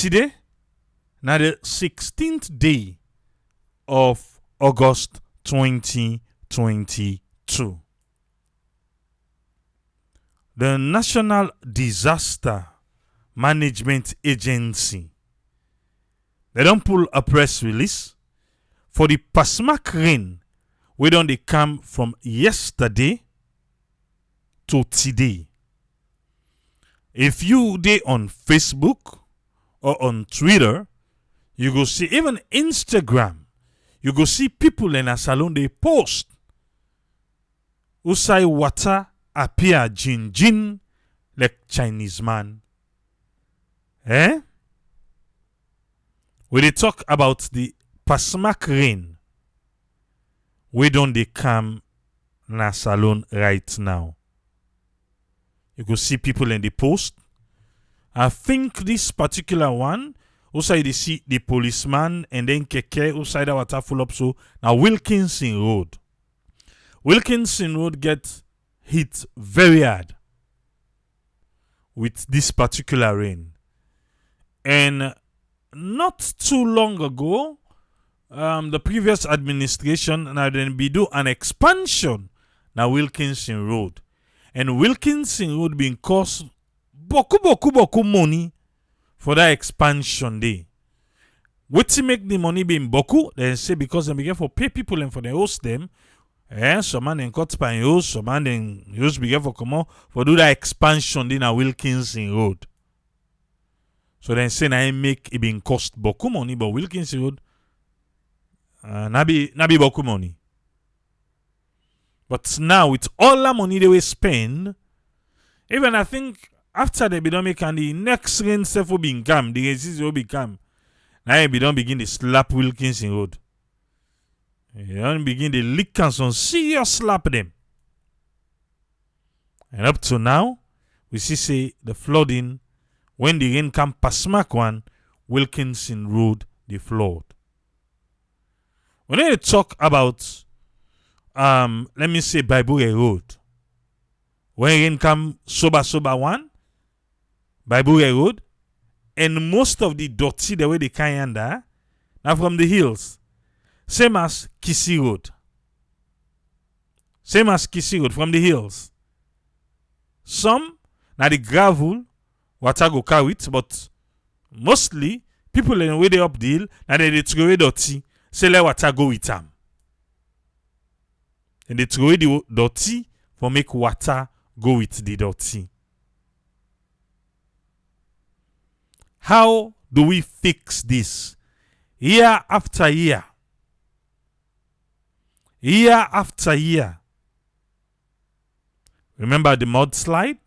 Today, now the 16th day of August 2022. The National Disaster Management Agency, they don't pull a press release for the Pasmak rain we don't they come from yesterday to today. If you dey on Facebook or on Twitter, you go see, even Instagram, you go see people in a salon they post usai water appear jin like Chinese man. We dey talk about the Pasmak rain we don't they come na salon right now. You go see people in the post. I think this particular one, also you see the policeman and then keke outside the water full up. So now Wilkinson Road. Wilkinson Road get hit very hard with this particular rain. And not too long ago, the previous administration now then be do an expansion na Wilkinson Road. And Wilkinson Road being cost boku money for that expansion day. What to make the money being boku? They say because they begin for pay people and for the host them. Some man then cut by host, some man then use begin for come on for do that expansion day na Wilkinson Road. So then say na make it being cost boku money, but Wilkinson Road na be boku money. But now with all the money they will spend, even I think after they be done make and the next rain stuff will be come, the rain will be come. Now they be done begin to slap Wilkinson Road. They don't begin to lick and some serious slap them. And up to now, we see say the flooding, when the rain come past Pasmak one, Wilkinson Road the flood. When they talk about let me say Bible Road. When rain come sober one, Bible Road, and most of the dirty the way they carry under now from the hills. Same as Kisi Road. Same as Kisi Road from the hills. Some now the gravel water go carry it, but mostly people in the way they up the hill now they throw away dirty, say let water go with them. And they throw away the dirty for make water go with the dirty. How do we fix this? Year after year. Year after year. Remember the mudslide?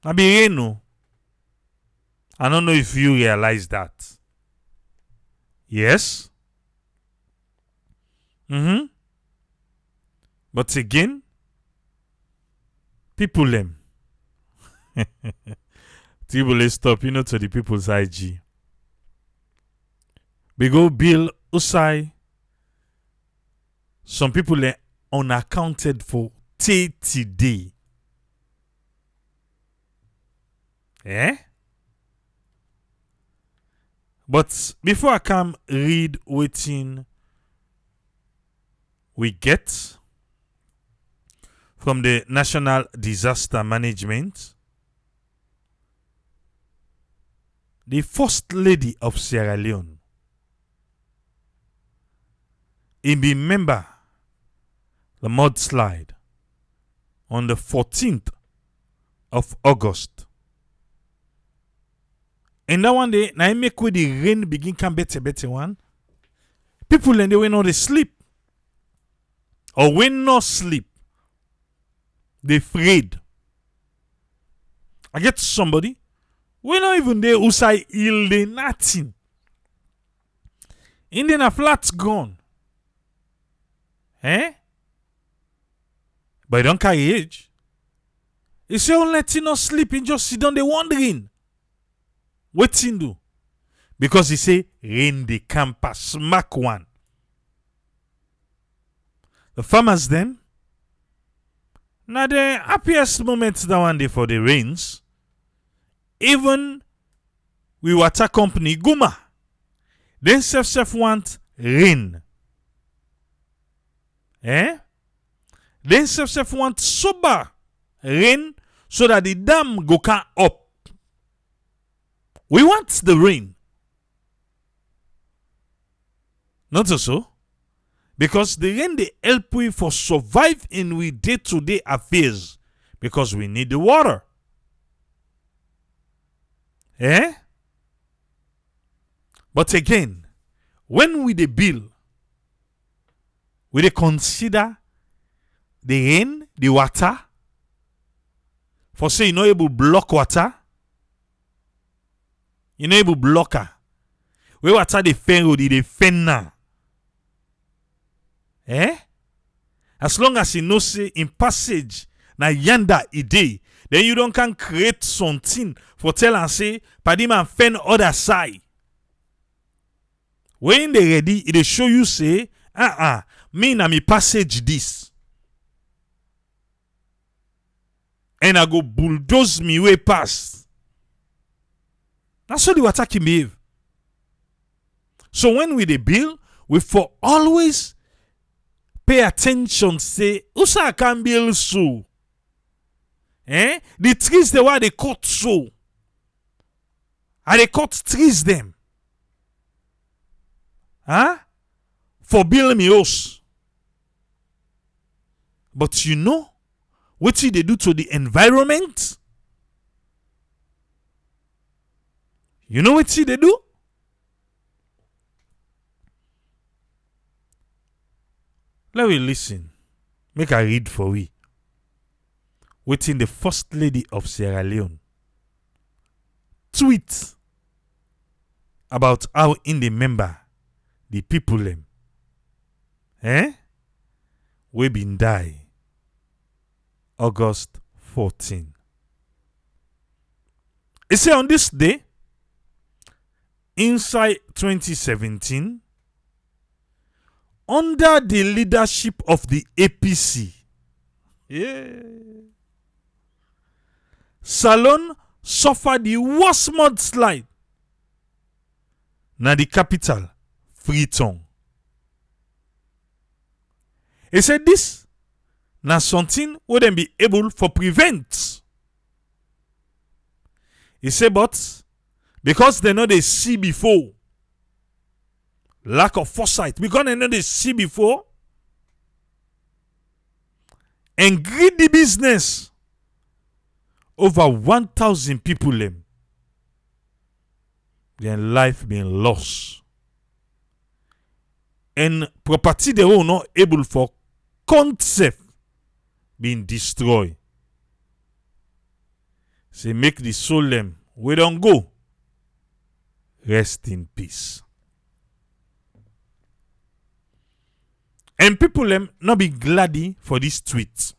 I don't know if you realize that. Yes? But again, people them. People stop, to the people's IG. We go bill Usai. Some people are unaccounted for 30 days. But before I come read waiting we get from the National Disaster Management, the First Lady of Sierra Leone, he be member the mudslide on the 14th of August. And that one day, now I make with the rain begin come better one. People and they will not sleep. Or when not sleep, they afraid. I get somebody, we not even there who say ill they nothing. And then a flat's gone. But you don't carry age. You say, oh, let you not sleep and just sit down there wondering. What you do? Because he say, rain the camper smack one. The farmers them, now the happiest moments that one day for the rains, even we water company Guma. Then self want rain. Then self want sober rain so that the dam go can up. We want the rain. Not so. Because the rain they help we for survive in we day-to-day affairs. Because we need the water. But again, when we the bill, we they consider the rain, the water, for say you know able block water, you know able blocker. We water the fen road, the fen now. As long as you know say in passage na yanda ide, then you don't can create something for tell and say padi man fen other side. When they ready, it show you say, me na me passage this. And I go bulldoze me way past. That's how the water can behave. So when we the bill, we for always pay attention, say, Usa can build so. The trees they were they cut so. And they cut trees them. For building me house. But you know what they do to the environment? You know what they do? Let me listen. Make I read for we. Waiting the First Lady of Sierra Leone tweet about how in the member the people them we been die August 14. It say on this day inside 2017 under the leadership of the APC Salon suffered the worst mudslide na the capital Freetown. He said this na something wouldn't be able for prevent. He said but because they know they see before, lack of foresight, because they know they see before, and greedy business, over 1,000 people them, their life being lost. And property they were not able for concept being destroyed. Say make the soul them, we don't go. Rest in peace. And people them not be glady for this tweet.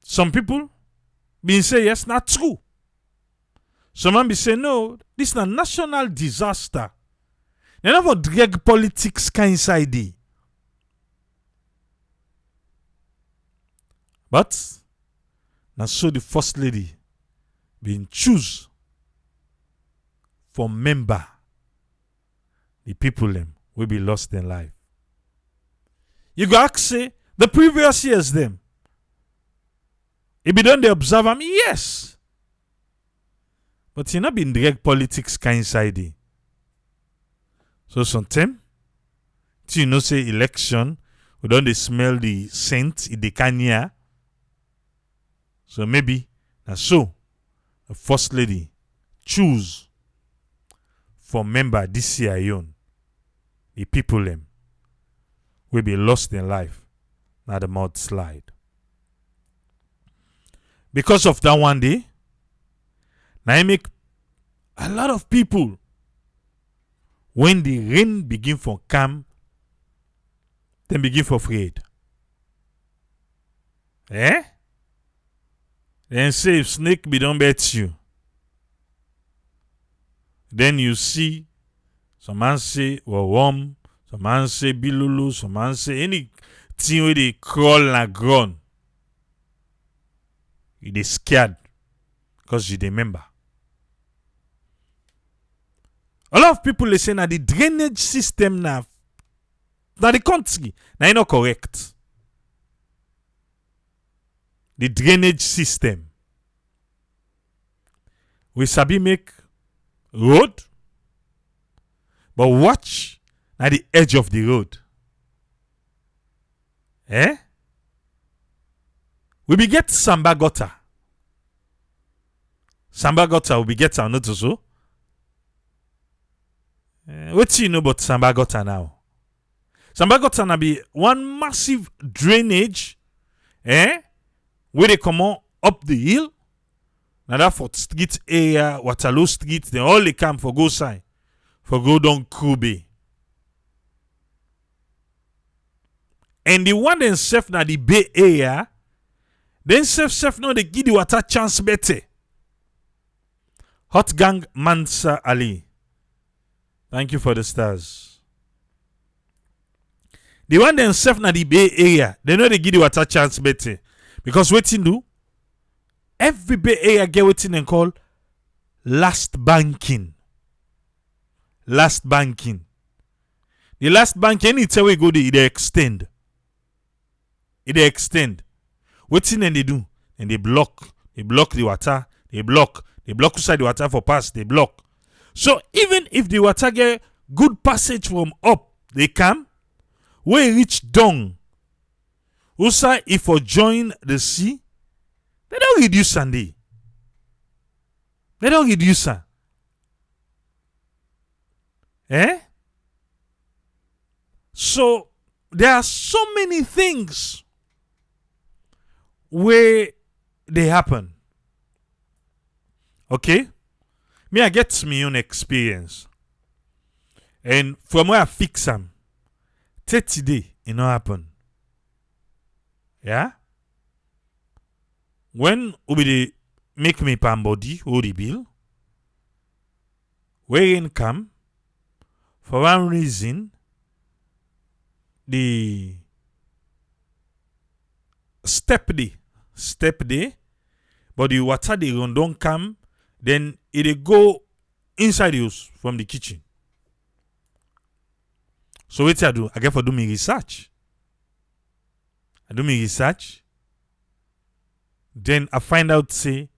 Some people been say yes, not true. Some man be say no, this is a national disaster. They never drag politics kind inside it. But now so the First Lady been choose for member the people them will be lost in life. You go ask say the previous years them. If you don't observe them, yes. But you not been drag politics kind inside it. So sometimes, you know say election, we don't smell the scent in the Kenya. So maybe that's so the First Lady choose for member this year alone. The people them will be lost in life, not the mudslide. Because of that one day, now I make a lot of people when the rain begin for come, then begin for afraid. Then say if snake be don't bet you. Then you see some man say warm, some man say bilulu, some man say anything where they crawl na ground. You dey scared because you remember. A lot of people they say na the drainage system na the country na not correct. The drainage system. We sabi make road, but watch na the edge of the road. We be get Samba gutter. Samba gutter we be get our notice so. What do you know about Samba gutter now? Samba gutter na be one massive drainage, where they come on up the hill. Now that for street area, Waterloo Street, they all they come for go side, for go down Kube. And the one then self na the Bay area, then self now they give the water chance better. Hot Gang Mansa Ali. Thank you for the stars. The one then self na the Bay area, they know they give the water chance better. Because waiting do, every Bay area get waiting and call last banking. Last banking. The last banking, anytime we go there, they extend. They extend. Waiting and they do. And they block. They block the water. They block inside the water for pass. They block. So even if the water get good passage from up, they come. When it reach down, also if for join the sea, they don't reduce Sunday. They don't reduce her. So there are so many things where they happen. Okay? Me, I get my own experience. And from where I fix them, 30 days, it not happen. Yeah? When we make me pan body, hold the bill, where in come, for one reason, the step day, but the water they don't come, then it go inside the house from the kitchen. So what I do? I get for do me research. Then I find out say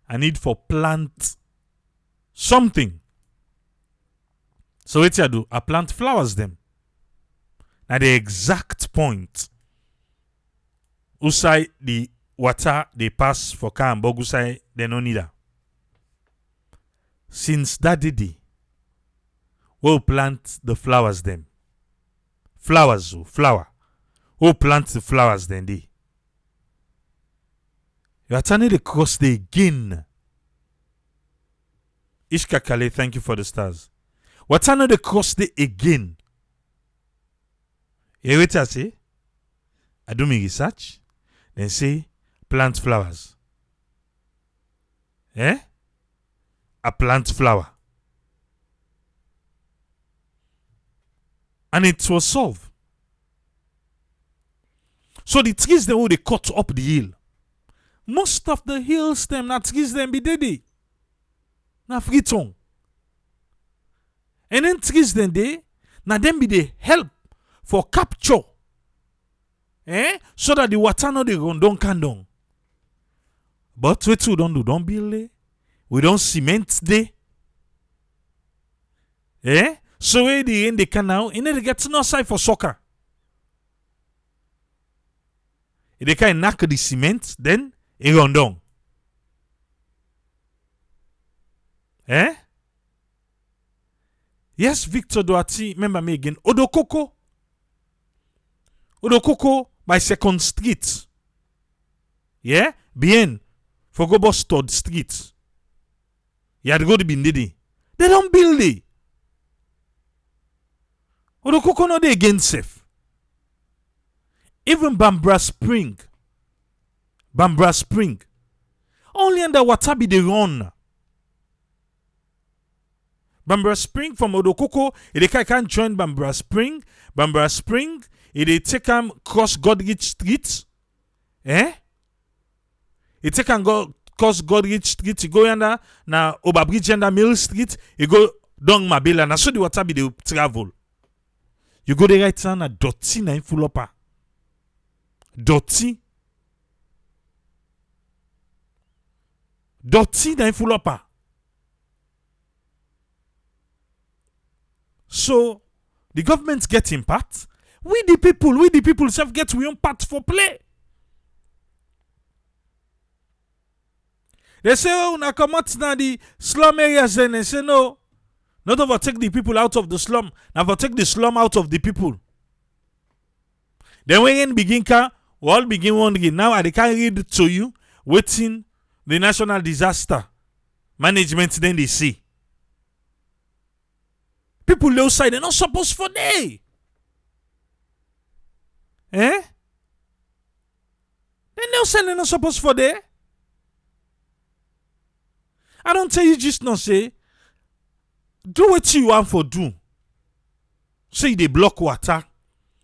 I need for plant something. So what I do? I plant flowers them. At the exact point, usai the water they pass for car and bogusai they no need that. Since that day, we'll plant the flowers them. Flower. We'll plant the flowers then they. You are turning the cross the again. Ishka Kale, thank you for the stars. What turning the cross the again? You wait I say, I do my research, then say plant flowers. I plant flower. And it was solved. So the trees they cut up the hill. Most of the hills them not trees them be dead. Na Freetown. And then trees them they na them be the help for capture. So that the water no they run down can down. But we too don't do, don't build it. We don't cement they. So where they in the canal, and then they get no side for soccer. If they can knock the cement, then it run down. Yes, Victor Duarte, remember me again. Odokoko by 2nd Street. Yeah? Bien. For go bus Third Street. You had to go to Bindidi. They don't build it. Odokoko no they again safe. Even Bambra Spring. Only under water be the run. Bambra Spring from Odokoko, if they can't join Bambra Spring, if they take them cross Godrich Street, It take and go cross Godrich Street, you go yonder, na Overbridge under Mill Street, you go Dong Mabela, na so the water be the travel. You go there right now, na dirty na full up. Dirty. Dirty na full up. So, the government get in part. We the people self get we own part for play. They say, oh, na come out na the slum areas and they say, no, not overtake the people out of the slum, now overtake the slum out of the people. Then when begin we all begin wondering, now I can read to you, waiting the national disaster management then they see. People outside, they're not supposed for day. Eh? Then outside, they're not supposed for day. I don't tell you just not say, do what you want for do. Say they block water.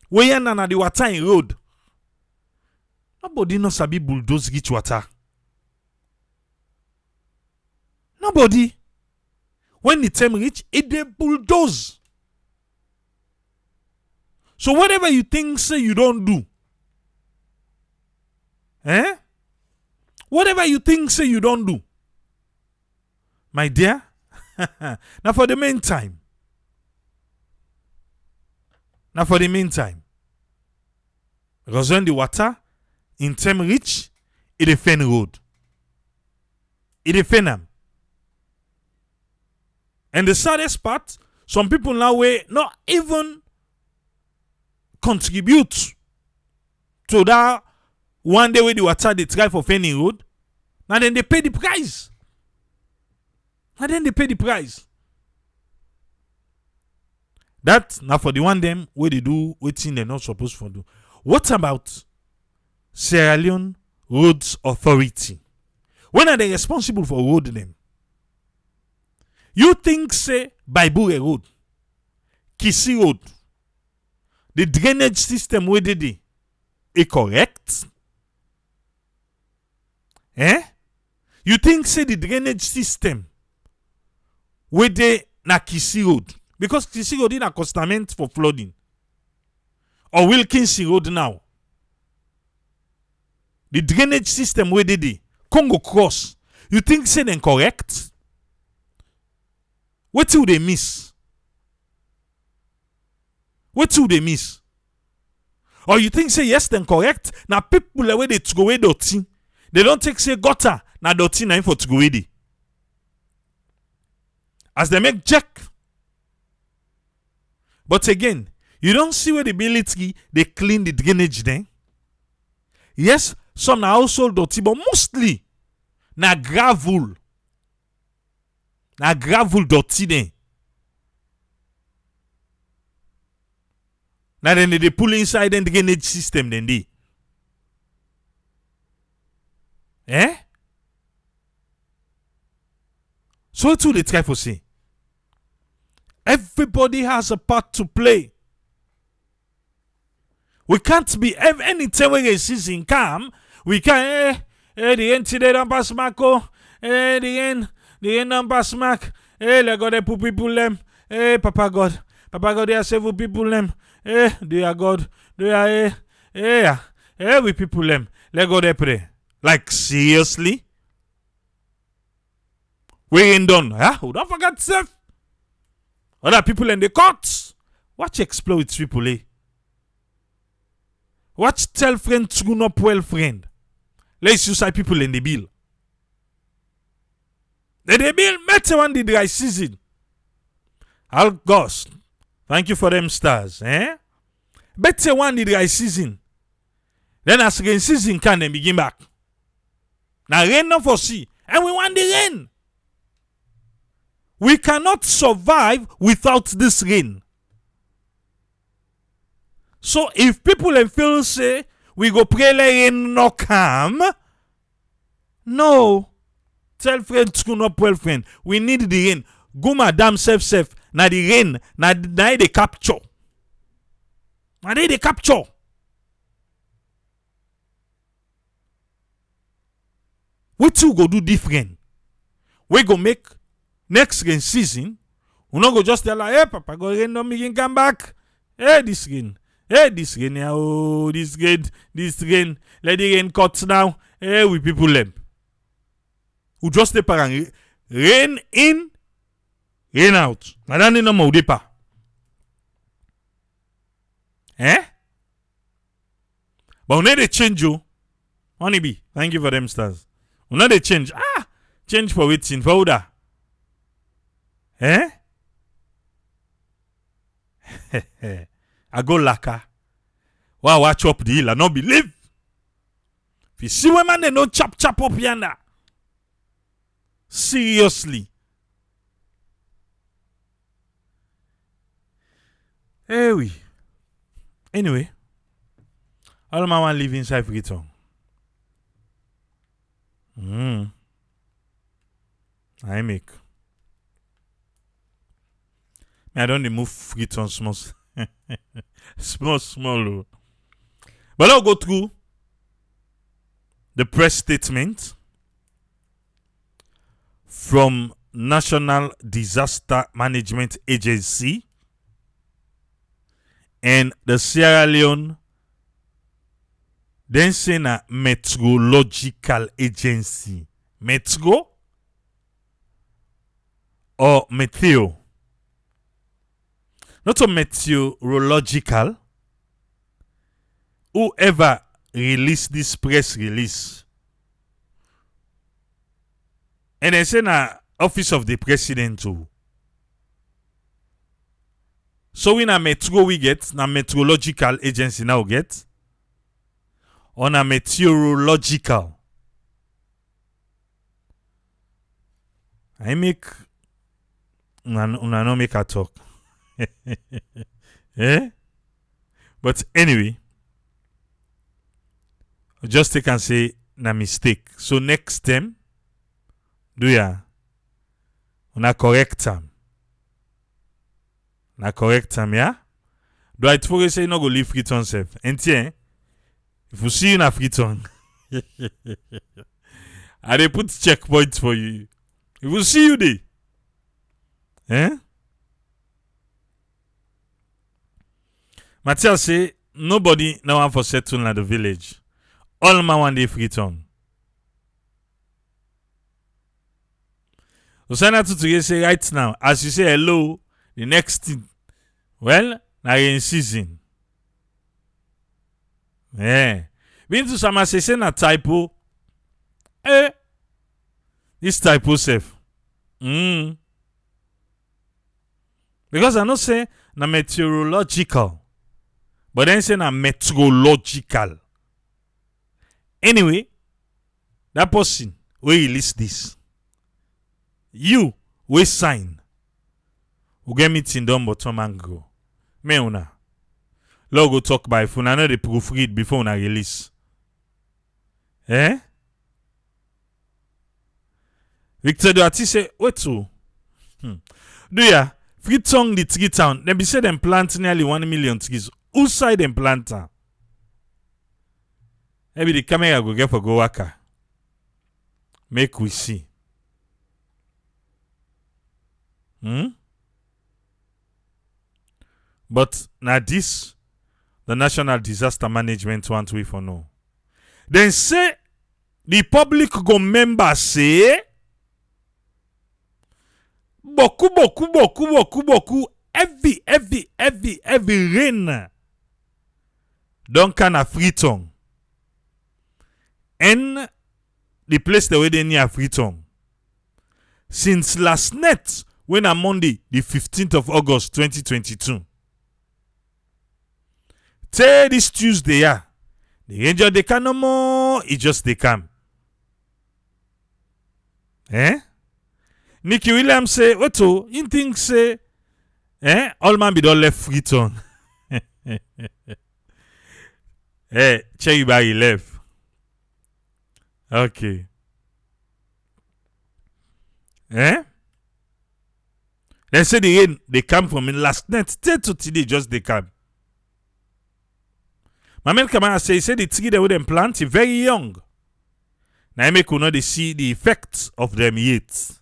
Where you na the water in road. Nobody no sabi bulldoze reach water. Nobody. When the time reach, it they bulldoze. So whatever you think say you don't do. Eh? Whatever you think say you don't do. My dear. Now for the meantime. Because when the water in time reach, it defend road. It defend them. And the saddest part, some people now will not even contribute to that one day where the water they try for fending road. Now then they pay the price. That now for the one them where they do waiting they're not supposed to do. What about Sierra Leone Roads Authority? When are they responsible for road them? You think say Baibure Road, Kisi Road, the drainage system where they do is correct? Eh? You think say the drainage system where they na Kisi Road, because Kisi Road is a constament for flooding, or Wilkinson Road now, the drainage system where they do Congo Cross, you think say them correct? What do they miss? Or you think say yes then correct? Now people the way they to go away dirty, they don't take say gutter na dirty na for to go away. As they make check. But again, you don't see where the military they clean the drainage then. Yes, some na household dirty, but mostly na gravel. Na gravel dirty then. Now then they pull inside the drainage system then they. Eh? So what do they try for say? Everybody has a part to play. We can't be anytime when a season come, we can the end today don't pass Marco, the end don't pass Mark, let God put people them, Papa God, they are several people them, they are God, they are we people them, let God pray. Like seriously? We ain't done. Don't forget self. Other people in the courts. Watch exploit people, eh? Watch tell friend to up well friend. Let's use people in the bill. The bill met one the dry season. Al Ghost. Thank you for them stars, eh? Better one the dry season. Then as rain season can then begin back. Now rain not for see. And we want the rain. We cannot survive without this rain. So if people feel say we go pray let rain no come, no. Tell friend to up well friend. We need the rain. Go madam safe. Na the rain. Na they capture. Na they capture. We two go do different. We go make next rain season, We no go just tell her, hey, Papa, go rain, don't begin come back. Hey, this rain. Hey, this rain, yeah, oh, this rain. Let the rain cut now. Hey, we people them. We just the parang rain in, rain out. Na dan no mo depa. But when they change you, Honeybee, thank you for them stars. When they change, change for waiting for that. I go laka. Wow, watch up the hill. I not believe. If you see women, they no chop up yonder. Seriously. Hey, we. Anyway, all my want live inside Freetown. I make. I don't move Freetown small. small. But I'll go through the press statement from National Disaster Management Agency and the Sierra Leone then say na Meteorological Agency. Metro or Meteo? Not a Meteorological. Whoever released this press release. And they say na Office of the President too. So in a Metro we get, na Meteorological Agency now get. On a Meteorological. I make una no make a talk. But anyway, just take and say na mistake. So next time, do ya una correct them. Na correct them, yeah? Do I forget say no go leave Freetown self? Entier, if you see you na Freetown, I dey put checkpoints for you. If you see you there, Matthias say nobody now want for settle in the village. All my one day Freetown. So send that to say right now, as you say hello, the next thing, well, now you're in season. Been to some say na typo. This typo safe. Because I know say na meteorological. But then say na meteorological. Anyway, that person will release this. You will sign. We get meeting done bottom and go. Me una. Logo talk by phone. I know they proofread before una release. Victor Duarte say, wait to. Do ya? Freetown the tree town. Then be say them plant nearly 1 million trees. Who side them planter? Maybe the camera go get for go waka. Make we see. But now this, the National Disaster Management want we for no. Then say the public go member say boku every rain don't can a Freetown. And the place the way they near Freetown. Since last night, when on Monday, the 15th of August 2022. Till this Tuesday, the ranger they can no more, it just they come. Nicky Williams say, what to? You think say, all man be don't left Freetown. Cherry Barry left. Okay. They say the rain they come from in last night till to today just they come. My man Kamara say he said the tree they would them plant is very young. Now I make you know they see the effects of them yet.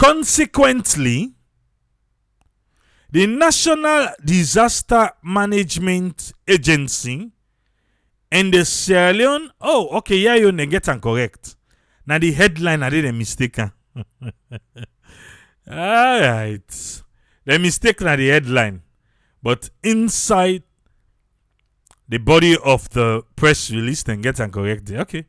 Consequently, the National Disaster Management Agency and the Sierra Leone, oh, okay, yeah, you get and correct. Now the headline, I did a mistake. All right. The mistake na the headline. But inside the body of the press release, then get and correct it. Okay.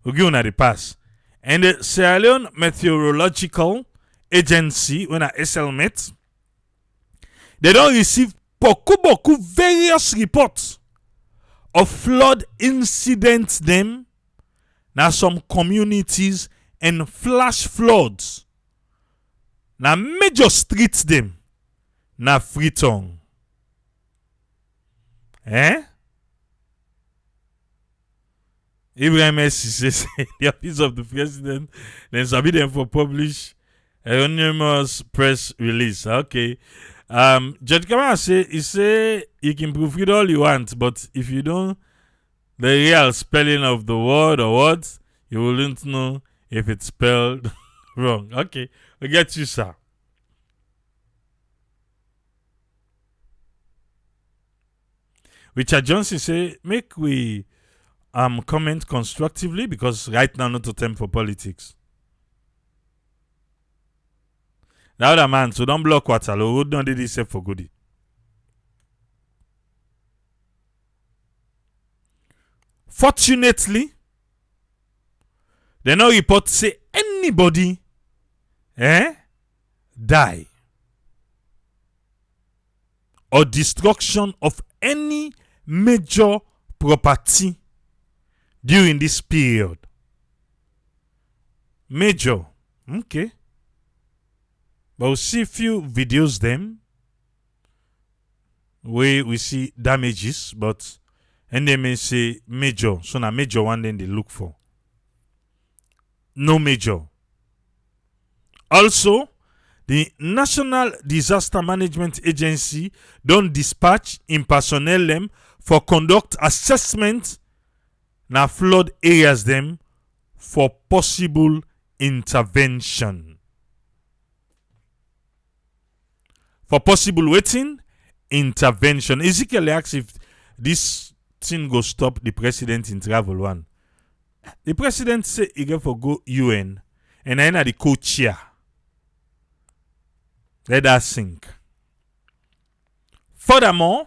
We'll give you the pass. And the Sierra Leone Meteorological Agency, when I SLMet, they don't receive boku various reports of flood incidents them na some communities and flash floods na major streets them na Freetown. Ibrahim Messi says the office of the president then submit them for publish anonymous press release. Okay. Judge Kamara say you can proofread all you want, but if you don't the real spelling of the word or words, you wouldn't know if it's spelled wrong. Okay, we get you, sir. Richard Johnson say make we comment constructively because right now not a time for politics. The other man, so don't block Waterloo. Who don't do this for goodie? Fortunately, they no report say anybody die or destruction of any major property during this period. Major, okay. But we'll see few videos them where we see damages, but NDMA say major. So now major one then they look for. No major. Also, the National Disaster Management Agency don't dispatch in personnel them for conduct assessment na flood areas them for possible intervention. For possible waiting, intervention. Ezekiel asks if this thing go stop the president in travel one. The president say he get for go UN and I na the co-chair. Let that sink. Furthermore,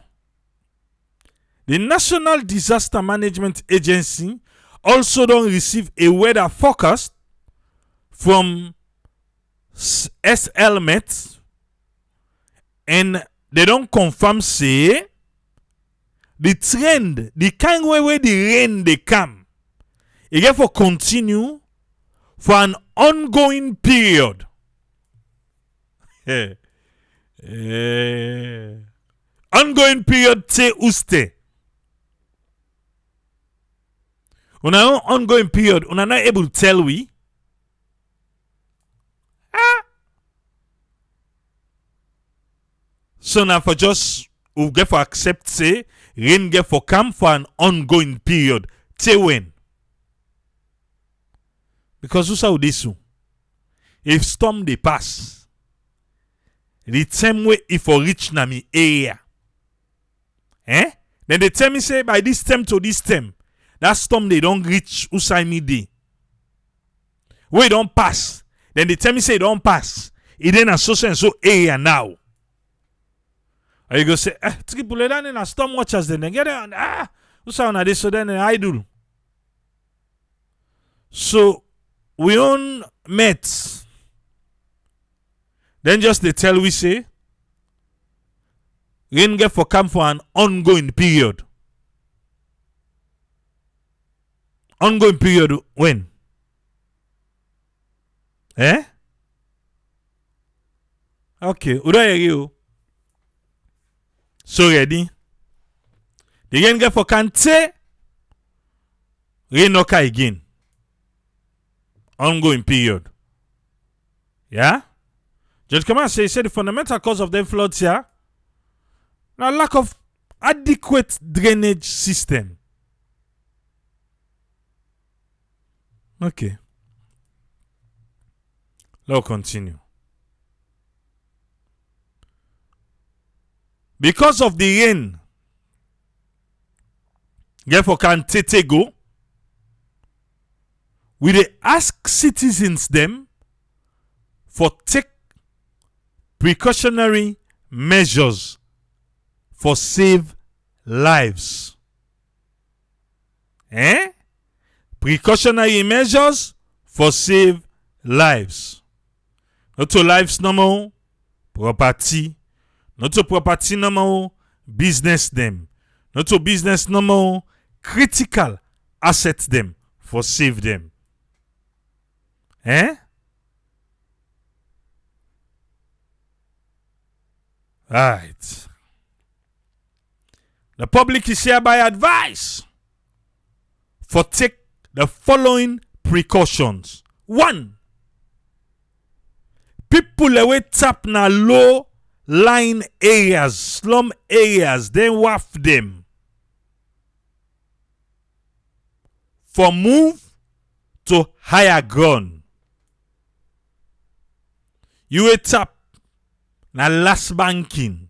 the National Disaster Management Agency also don't receive a weather forecast from SLMet. And they don't confirm say the trend, the kind way the rain they come, it get for continue for an ongoing period. Ongoing period te uste. Una ongoing period, una not able to tell we. So now for just we get for accept say rain get for come for an ongoing period. Say when? Because who's how this so? If storm they pass, the same way if for reach na me area. Then they tell me say by this time to this time, that storm they don't reach Usai me day. Where don't pass. Then they tell me say don't pass. It then a so and so area now. Or you go say, triple down in a storm watchers then get it. Who's on this so then I do. So we own Mets. Then just they tell we say rain get for come for an ongoing period. Ongoing period when? Okay, who do you? So ready? The rain get for kante. Rain no ka again. Ongoing period. Yeah? Judge Kaman say the fundamental cause of the floods here now lack of adequate drainage system. Okay. Let's continue. Because of the rain, therefore can tete go. We dey ask citizens them for take precautionary measures for save lives. Precautionary measures for save lives. Not to lives normal property. Not to property normal business them. Not to business normal critical assets them for save them. Right. The public is hereby advised for take the following precautions. 1. People away tap na low lying areas, slum areas, then waft them. For move to higher ground. You will tap na last banking.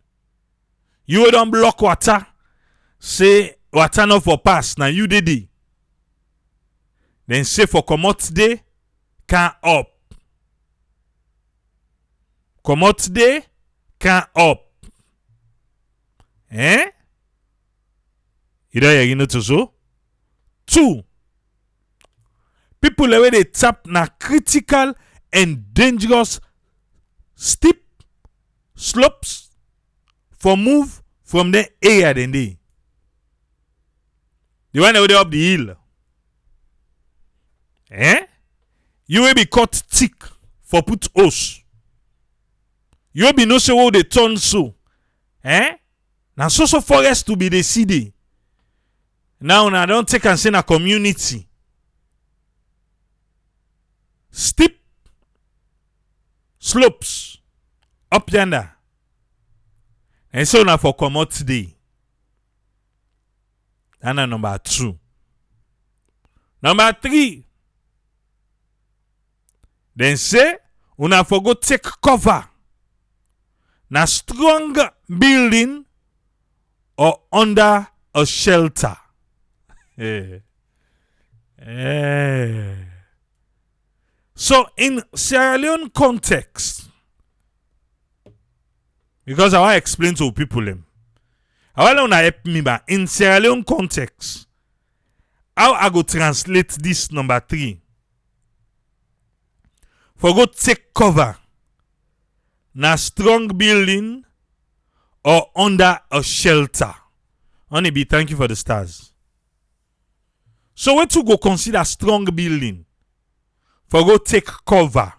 You will don't block water. Say water not for pass. Now you did it. Then say for come out today, can up. Come out today, can up. You don't hear to so? 2. People away they tap na critical and dangerous steep slopes for move from the area then they. The one away up the hill. You will be caught thick for put hose. You will be no say how they turn so. Now so forest to be the city. Now don't take and say na community. Steep slopes up yonder. And so now for come out today. And number 2. Number 3. Then say, una for go take cover. Na strong building or under a shelter. So in Sierra Leone context, because I want to explain to people them, I want to help me, but in Sierra Leone context, how I go translate this number 3? For go take cover, na strong building or under a shelter. Honey B, thank you for the stars. So what to go consider strong building? For go take cover.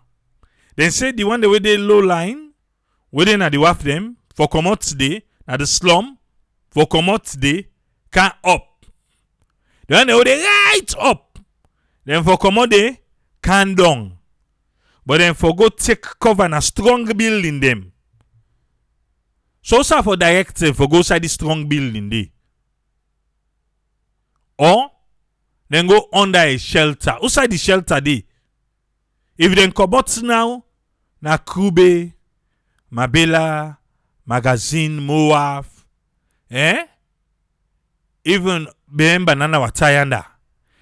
Then say the one the way they low line, where they na the waft them, for come out today, na the slum, for come out today, can up. The one the way they right up. Then for come out they can down. But then for go take cover na strong building them. So sir for direct for go side the strong building they. Or then go under a shelter. Outside the shelter they. If then come out now, na Kube, Mabela, Magazine, Moaf, even Ben Banana Watayanda.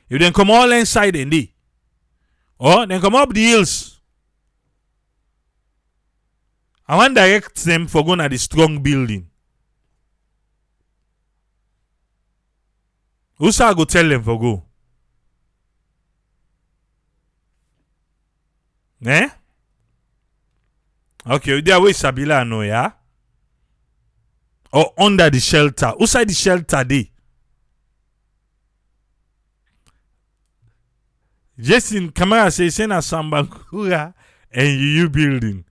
If then come all inside and they. Or then come up the hills. I want direct them for going to the strong building. Who's I go tell them for go? Okay, there way Sabila no yeah. Or under the shelter. Outside the shelter they. Jason Kamara says na Sambangura and you building.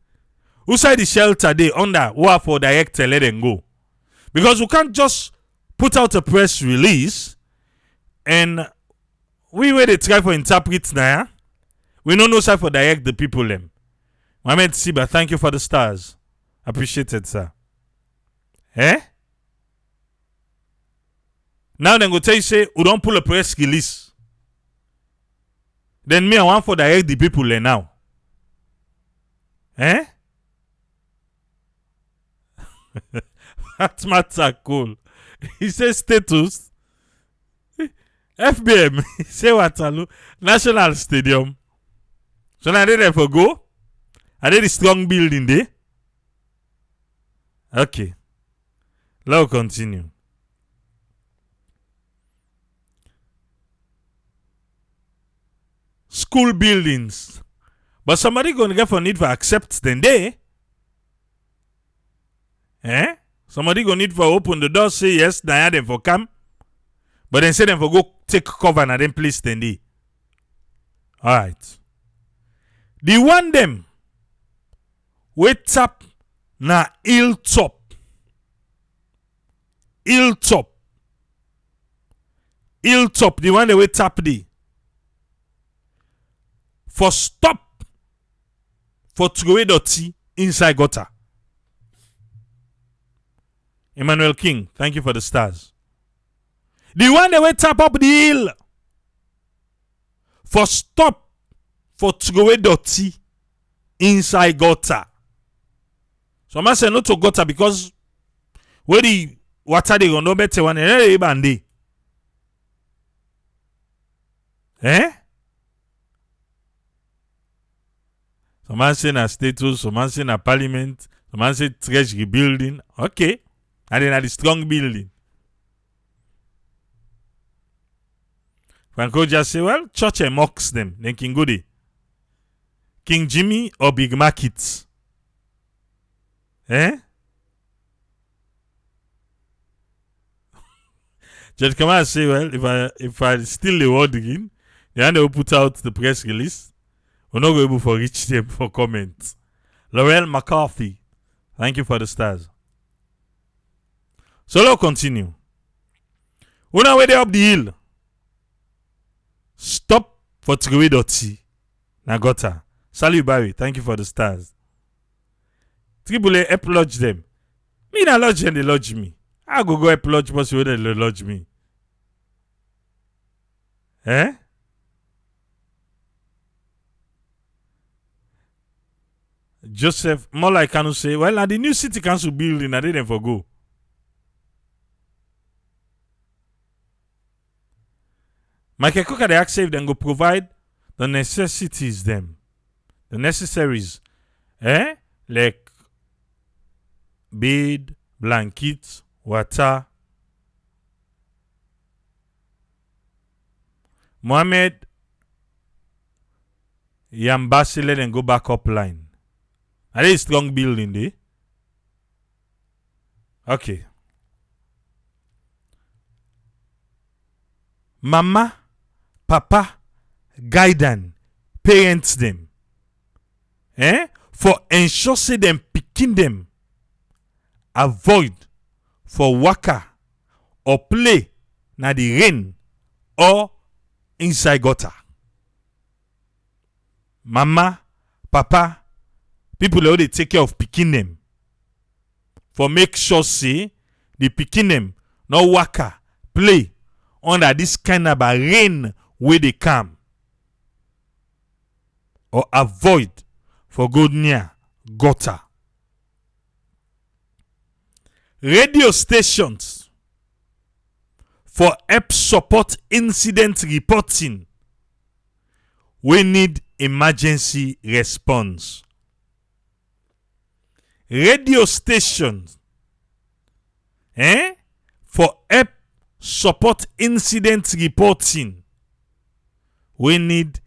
Outside the shelter they under who for director let them go. Because we can't just put out a press release and we where they try for interpret now. We don't know sir for direct the people them. Mohamed Siba, thank you for the stars. Appreciate it, sir. Now then go tell you say we don't pull a press release. Then me I want for direct the people there now. That matter cool. He says status. FBM. He say Waterloo. National Stadium. So now they there for go. Are they the strong building there? Okay. Let's continue. School buildings. But somebody gonna get for need for accept them there. Somebody gonna need for open the door, say yes, now them for come. But then say them for go take cover and then place them there. Alright. The one them we tap na hilltop. Hilltop. Hilltop, the one that we tap the. For stop for throw dirty inside gutter. Emmanuel King, thank you for the stars. The one that we tap up the hill for stop for throw dirty inside gutter. So I say no to gutter because where the water they gonna better one and bandi. Some man say na status, some man say na parliament, some man say treasury building. Okay. And then at the strong building. Franco just say, well, church mocks them. Then King Goody. King Jimmy or Big Market. Judge Kamal say, well, if I steal the word again, then they will put out the press release. We're not going to reach them for comments. Laurel McCarthy, thank you for the stars. So let's continue. When I way up the hill, stop for Triwe Doti. Nagota. Salut Barry, thank you for the stars. Tribule help lodge them. Me na lodge and they lodge me. I go help lodge but you they lodge me. Joseph, more like can say, well, now the new city council building, I didn't for go. Michael Cook they ask if they go provide the necessities them. The necessaries. Like bed, blanket, water. Mohammed Yambasile then go back up line. Are they strong building there? Okay. Mama, papa, guide them, parents them. For ensure say them picking them. Avoid for waka or play na the rain or inside gutter. Mama, papa, people who they take care of picking them. For make sure say the picking them no waka play under this kind of a rain where they come. Or avoid for go near gutter. Radio stations for help support incident reporting. We need emergency response. Radio stations for help support incident reporting. We need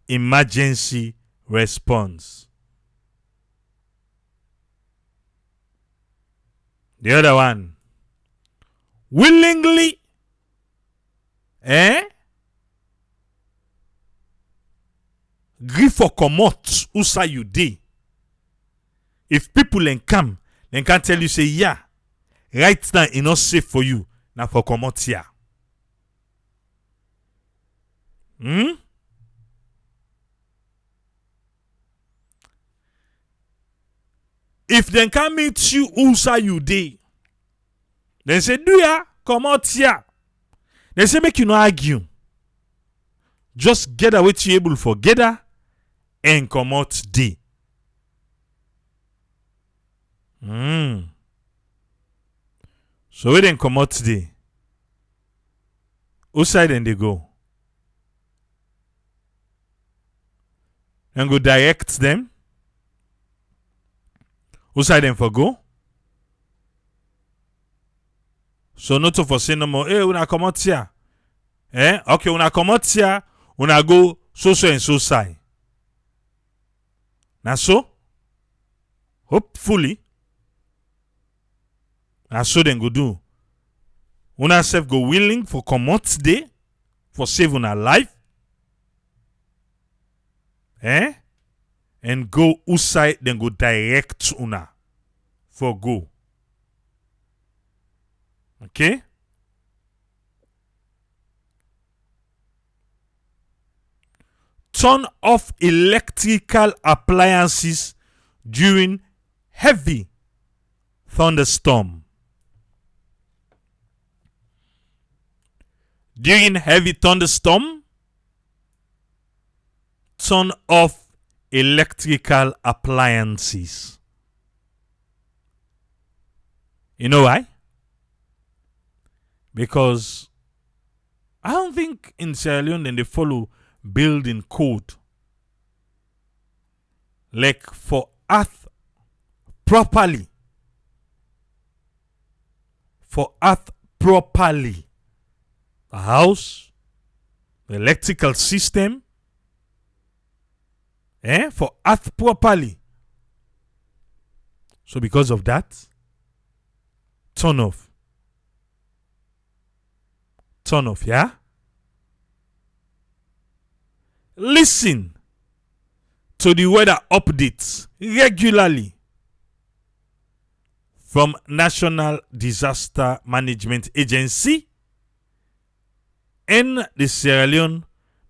emergency response. The other one, willingly gree for comot usa you dey. If people then come, then can tell you say yeah, right now it's not safe for you. Now for comot here. If then can meet you usa you dey, then say do ya come out here. They say make you no argue. Just get away to able for gather and come out day. So where then come out today? Whose side then they go? And go direct them? Whose side then for go? So not to for say no more, hey, una come out here. Okay, una come out here, una go so and so side. Now so? Hopefully. Now so then go do. Una self go willing for come out today for save una life. And go outside, then go direct una for go. Okay? Turn off electrical appliances during heavy thunderstorm. During heavy thunderstorm, turn off electrical appliances. You know why? Because I don't think in Sierra Leone then they follow building code. Like for earth properly. For earth properly. The house, the electrical system, for earth properly. So because of that, turn off. Turn off, yeah? Listen to the weather updates regularly from National Disaster Management Agency and the Sierra Leone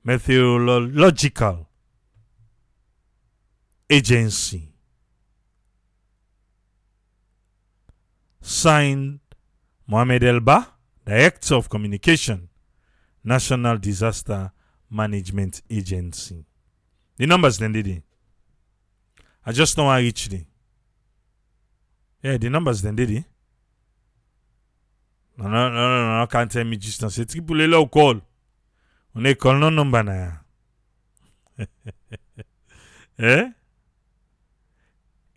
Meteorological Agency. Signed Mohamed Elba, Director of Communication, National Disaster Management Agency. The numbers then did it. I just know I reached it. Yeah, the numbers then did it. No, can't tell me just now. C'est triple low call. On est call no number na.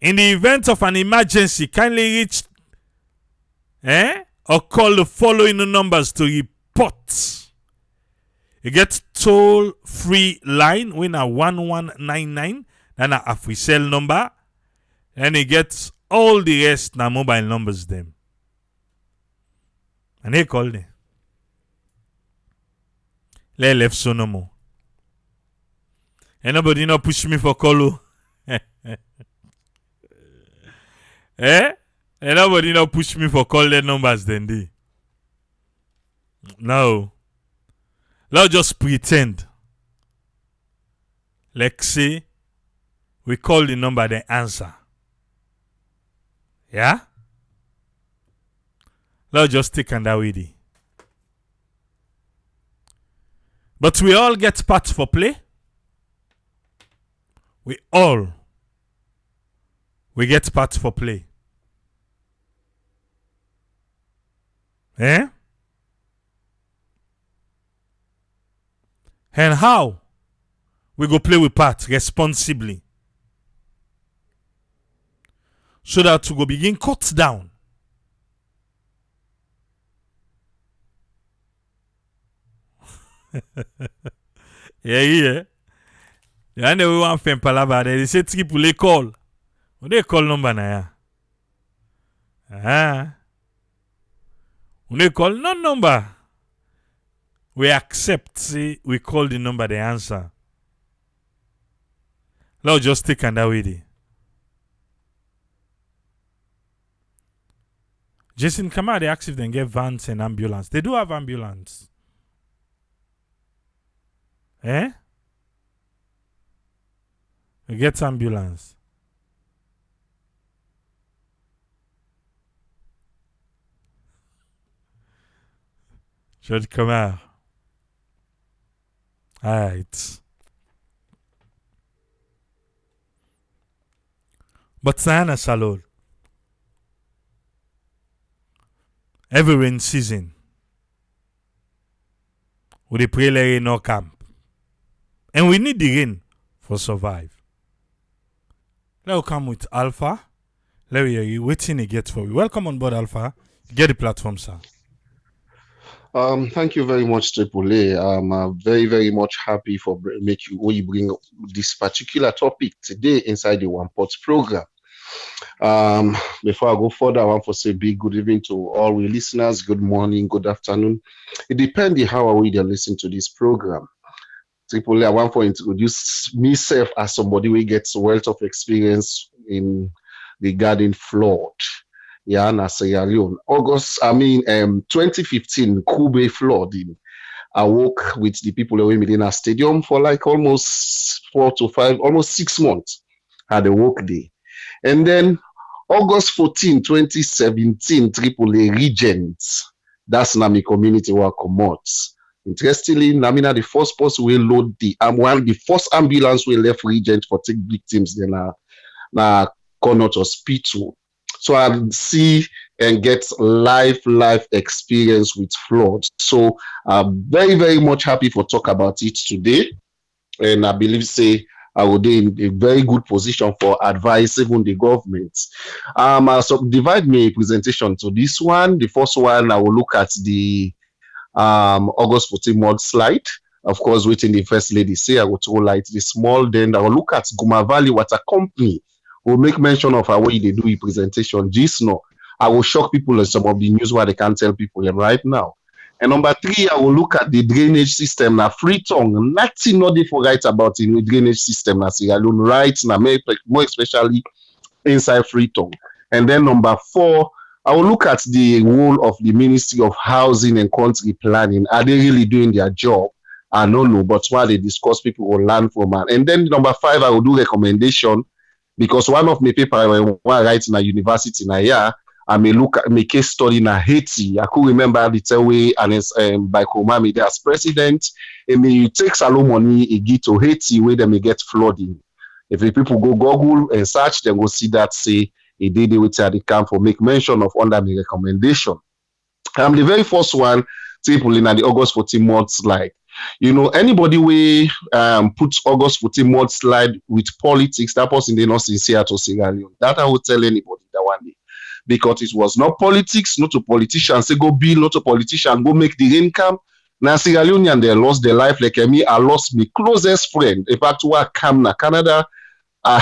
In the event of an emergency, kindly reach or call the following numbers to report. You get toll-free line when a 1199, then a free cell number, and you get all the rest na mobile numbers them. And they call them. Let left so no more. And nobody no push me for call. And nobody no push me for call their numbers then they. No. Let's just pretend. Like say, we call the number, they answer. Yeah? Let's just take on that with it. But we all get parts for play. We get parts for play. And how we go play with part responsibly so that we go begin cut down yeah. And we want to palava. They say triple call. What they call number na ya? When they call no number. We accept, see, we call the number, the answer. Let's just take on that with it. Jason, come out, they ask if they can get vans and ambulance. They do have ambulance. We get ambulance. Should come out. Alright. But sana salud. every rain season, we dey pray let rain no camp. And we need the rain for survive. Let us come with Alpha. Let me hear you. Waiting to get for you. Welcome on board, Alpha. Get the platform, sir. Thank you very much, Triple A. I'm very, very much happy for when you bring up this particular topic today inside the One Pot program. Before I go further, I want to say big good evening to all we listeners. Good morning, good afternoon. It depends how we they listen to this program. Triple A, I want to introduce myself as somebody who gets wealth of experience in regarding flood. Yeah, na Sierra Leone. 2015, Kube flooding. I work with the people away in a stadium for like almost almost 6 months. Had a work day. And then August 14, 2017, AAA Regents. That's Nami community where I come out. Interestingly, Namina the first person will load the first ambulance we left Regent for take victims then na Connaught Hospital. So I see and get life experience with floods. So I'm very, very much happy for talk about it today. And I believe I will be in a very good position for advice even the government. I'll subdivide my presentation to this one. The first one, I will look at the August 14 mudslide. Of course, waiting the first lady say I will throw light the small. Then I will look at Guma Valley Water Company. We'll make mention of how way they do a presentation. Just know, I will shock people in some of the news where they can't tell people right now. And number 3, I will look at the drainage system. Now, Freetown, nothing not for right about in the drainage system. Now, Sierra Leone right now, more especially inside Freetown. And then number 4, I will look at the role of the Ministry of Housing and Country Planning. Are they really doing their job? I don't know, but while they discuss, people will learn from it. And then number 5, I will do recommendation. Because one of my paper I write in a university in a year, I may look at my case study in Haiti. I could remember the way and by Komami as president, and may take Salon money a get to Haiti where they may get flooding. If the people go Google and search, they will see that say a day they will tell the camp for make mention of under my recommendation. I'm the very first one people in the August 14 mudslide. You know, anybody we puts August 14 mudslide with politics, that person they not sincere to Sierra Leone. That I will tell anybody that one day. Because it was not politics, not a politician say go bill, not a politician go make the income. Now Sierra Leonean they lost their life like me. I lost my closest friend. In fact, where I come na Canada, I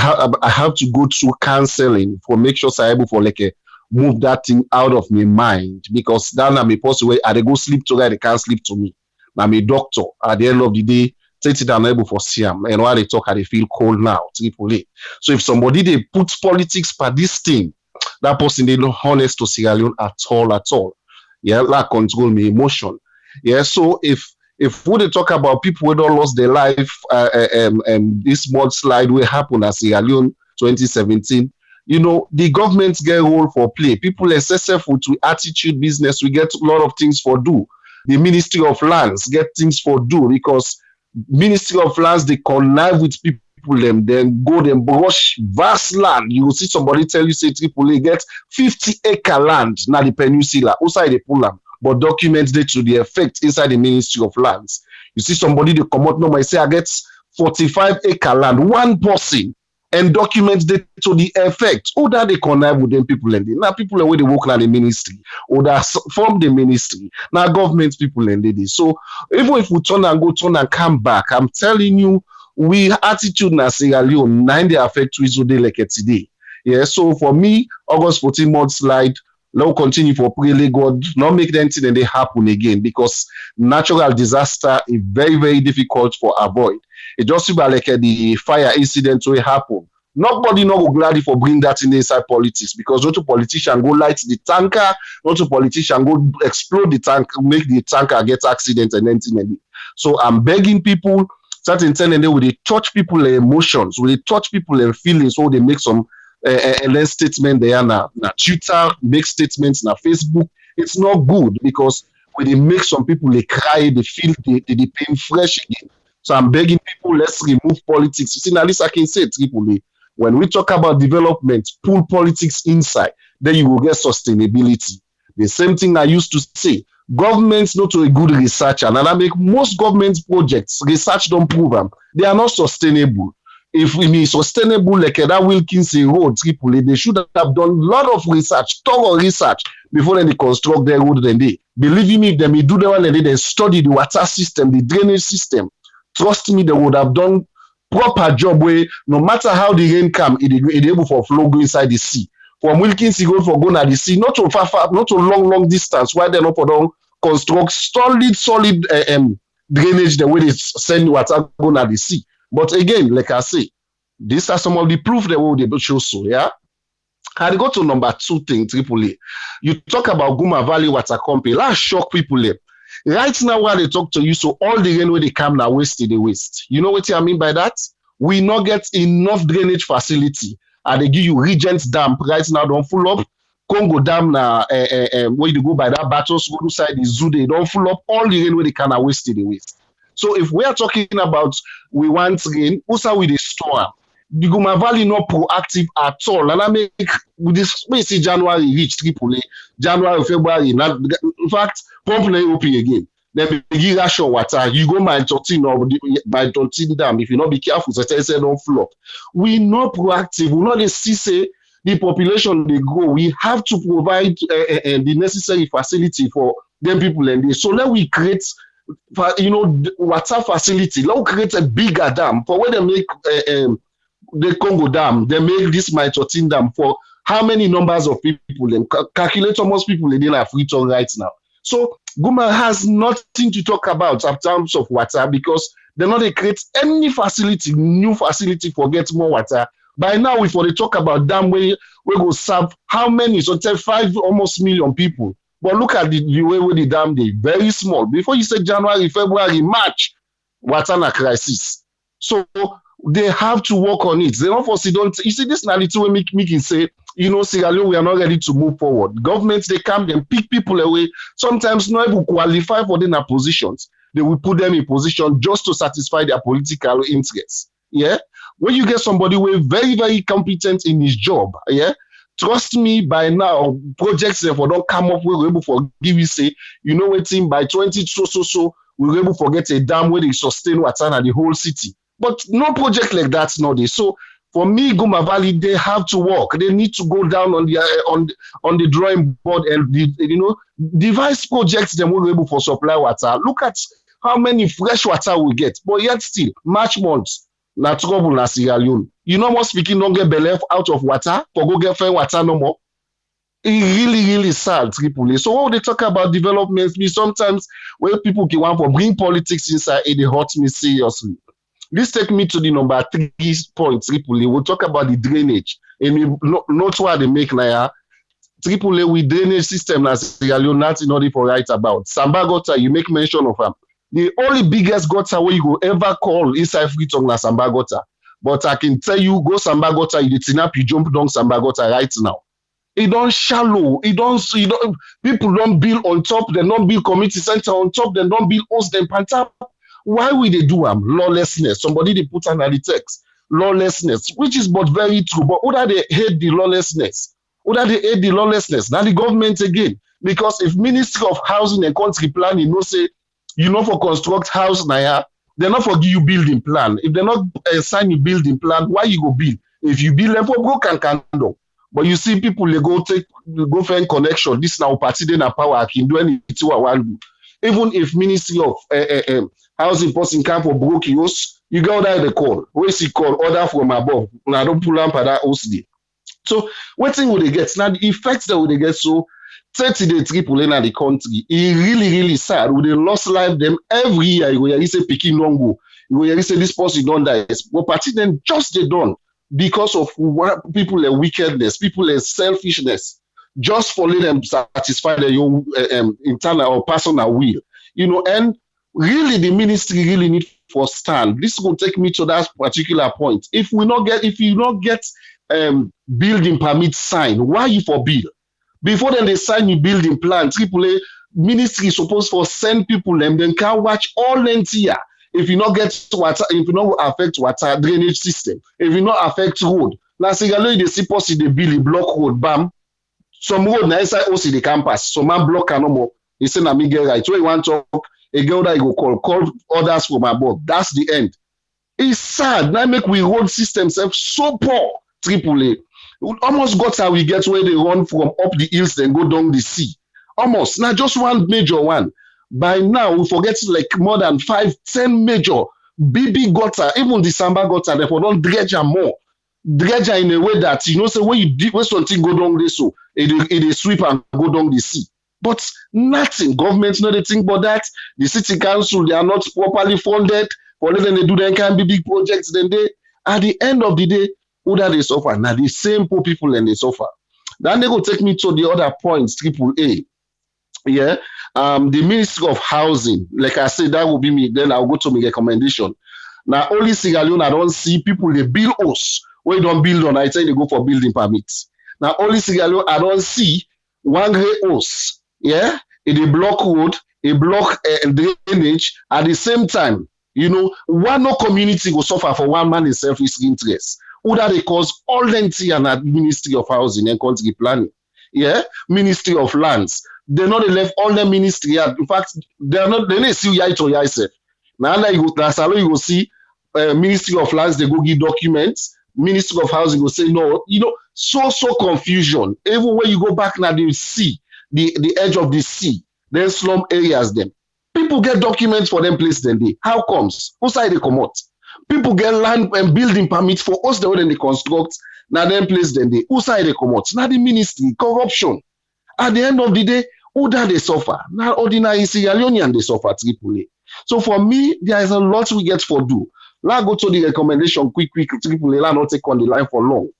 have to go through counseling for make sure I'm able for like move that thing out of my mind because then I'm a person where I go sleep to them, they can't sleep to me. I'm a doctor. At the end of the day, take it I'm able for Siam. And while they talk, they feel cold now. AAA. So if somebody they put politics for this thing, that person they not honest to Sierra Leone at all. Yeah, that control my emotion. Yeah, so if we talk about people who don't lost their life, this mudslide will happen at Sierra Leone 2017. You know, the government get role for play. People successful to attitude business, we get a lot of things for do. The Ministry of Lands get things for do because Ministry of Lands they connive with people then go them brush vast land. You will see somebody tell you say AAA get 50-acre land now the peninsula outside the pull them, but documents they to the effect inside the Ministry of Lands. You see somebody they come out now say I get 45-acre land, one person. And documents they to the effect. Or that they connive with them people and now people are where they work in the ministry or that from the ministry. Now government people and they. So even if we turn and come back, I'm telling you, we attitude na Sierra Leone, 9 they affect we day like it today. Yeah, so for me, August 14 mudslide, now continue for pray God, not make anything and they happen again because natural disaster is very, very difficult for avoid. It just seems like the fire incident will happen. Nobody no go gladly for bring that in inside politics because not a politician go light the tanker, not a politician go explode the tank, make the tanker get accident and anything. So I'm begging people, starting telling them with they touch people emotions, with they touch people and feelings, so they make some statement there na Twitter, make statements na Facebook. It's not good because when they make some people they cry, they feel they pain fresh again. So I'm begging people, let's remove politics. You see, now this I can say AAA. When we talk about development, pull politics inside, then you will get sustainability. The same thing I used to say. Governments not a good researcher, and I make most government projects research don't prove them. They are not sustainable. If we need sustainable like that Wilkinson Road, Tripoli, they should have done a lot of research, thorough research before they construct their road. Then they believe me, if they may do the one and they study the water system, the drainage system. Trust me, they would have done proper job where no matter how the rain come, it able for flow go inside the sea. From Wilkinson Road for going at the sea, not to far, not to long distance. Why they not for don't construct solid drainage the way they send water going at the sea. But again, like I say, these are some of the proof that we will show so, yeah. I go to number 2 thing, Tripoli. You talk about Guma Valley Water Company. Let's shock people. Right now, while they talk to you, so all the rain where they come now waste. You know what I mean by that? We not get enough drainage facility. And they give you Regent Dam right now, don't full up. Congo Dam now, where you go by that battles, go side the zoo, they don't full up all the rain where they can waste. So if we are talking about we want rain, also with the storm, the Guma Valley not proactive at all. And I make this we see January reach Tripoli, January, February. In fact, pump na open again. Then give ration water. You go by 13 or by 13 dam. If you not be careful, so say don't flop. We not proactive. We not say the population they grow. We have to provide the necessary facility for them people and this. So let we create. Water facility. Let's create a bigger dam for where they make the Congo Dam. They make this my 13 dam for how many numbers of people? Them calculate almost people in Freetown right now. So Guma has nothing to talk about in terms of water because they're not create any facility, new facility for get more water. By now, if we talk about dam we go serve how many? So 5 almost million people. But look at the way with the dam, they very small. Before you say January, February, March, water na crisis. So they have to work on it. They don't foresee, don't you see this narrative way making say, Sierra Leone, we are not ready to move forward. Governments, they come and pick people away. Sometimes not even qualify for their positions. They will put them in position just to satisfy their political interests. Yeah. When you get somebody who is very, very competent in his job, yeah. Trust me, by now, projects therefore don't come up, we're able to give you say, waiting by 20 so, we're able to get a dam where they sustain water in the whole city. But no project like that nowadays. So for me, Guma Valley, they have to work. They need to go down on the drawing board and devise projects them we're able for supply water. Look at how many fresh water we get. But yet still, March months, na trouble na Sierra Leone. Most speaking don't get belly out of water for go get fair water no more. It really sad, Tripoli. So when they talk about developments, me sometimes when people can want to bring politics inside, it hurts me seriously. This take me to the number 3 point, Tripoli. We'll talk about the drainage. And we not what they make now. Tripoli with drainage system as Sierra Leone, not in order for write about. Samba Gota, you make mention of them. The only biggest gutter where you go ever call inside Freetown na Samba Gota. But I can tell you, go Samba Gota, you tin up, you jump down Samba Gota right now. It don't shallow. It don't people don't build on top, they don't build community center on top, they don't build host them pantap. Why will they do them? Lawlessness. Somebody they put under the text. Lawlessness, which is but very true. But who that they hate the lawlessness? Who that they hate the lawlessness? Now the government again. Because if Ministry of Housing and Country Planning say for construct house now, they're not for give you building plan. If they're not sign you building plan, why you go build? If you build them for broken candle. But you see people they go find connection. This now party then a power I can do anything I want to do. Even if Ministry of Housing person come for broke use, you go there the call. Where is he call? Order from above. Now don't pull up at that OCD. So what thing will they get? Now the effects that will they get so 30 days people in the country, it really sad. Would they lost life them every year? You say picking long go. You say this person don't die. But party then just they don't because of people are wickedness, people are selfishness, just for let them satisfy their own internal or personal will. And really the ministry really need for stand. This will take me to that particular point. If you not get building permit signed, why you for build? Before then they sign you building plan, AAA ministry supposed for send people them, then can watch all length here. If you not get water, if you not affect water drainage system, if you not affect road. Now Sierra Leone they see possible they build a block road, bam, Some road na inside OC the campus. Some man block no more. He say na me get right. When you want to talk, a girl that you go call others from above. That's the end. It's sad. Now make we road system so poor. AAA. Almost got how we get where they run from up the hills then go down the sea. Almost. Now just one major one. By now we forget like more than 5-10 major BB gutter, even the Samba gutter, therefore don't dredge more. Dredge in a way that say when you when something go down this so it sweep and go down the sea. But nothing. Government not a thing about that. The city council, they are not properly funded. For then they do them can be big projects. Then they at the end of the day, who that they suffer? Now the same poor people and they suffer. Then they go take me to the other points, AAA. Yeah. The Ministry of Housing, like I said, that will be me. Then I'll go to my recommendation. Now, only Sierra Leone, I don't see people they build house. When you don't build on, I tell you they go for building permits. Now, only Sierra Leone, I don't see one great house. Yeah, in a block road, a block drainage. At the same time, one no community will suffer for one man in selfish interest. Who that they cause all lengthy and at Ministry of Housing and Country Planning. Yeah, Ministry of Lands. They're not left all the ministry. In fact, they're not. They see you to yourself. Now you go see Ministry of Lands. They go give documents. Ministry of Housing will say no. So confusion. Even when you go back now, they see the edge of the sea. Then slum areas. Them people get documents for them place. Then they how comes? Who side they come out? People get land and building permits for us. The way they construct. Now then place. Then they who side they come out? Now the ministry corruption. At the end of the day, who that they suffer? Now, ordinary Sierra Leonean they suffer AAA. So for me, there is a lot we get for do. Let's go to the recommendation quick, AAA. Let's not take on the line for long.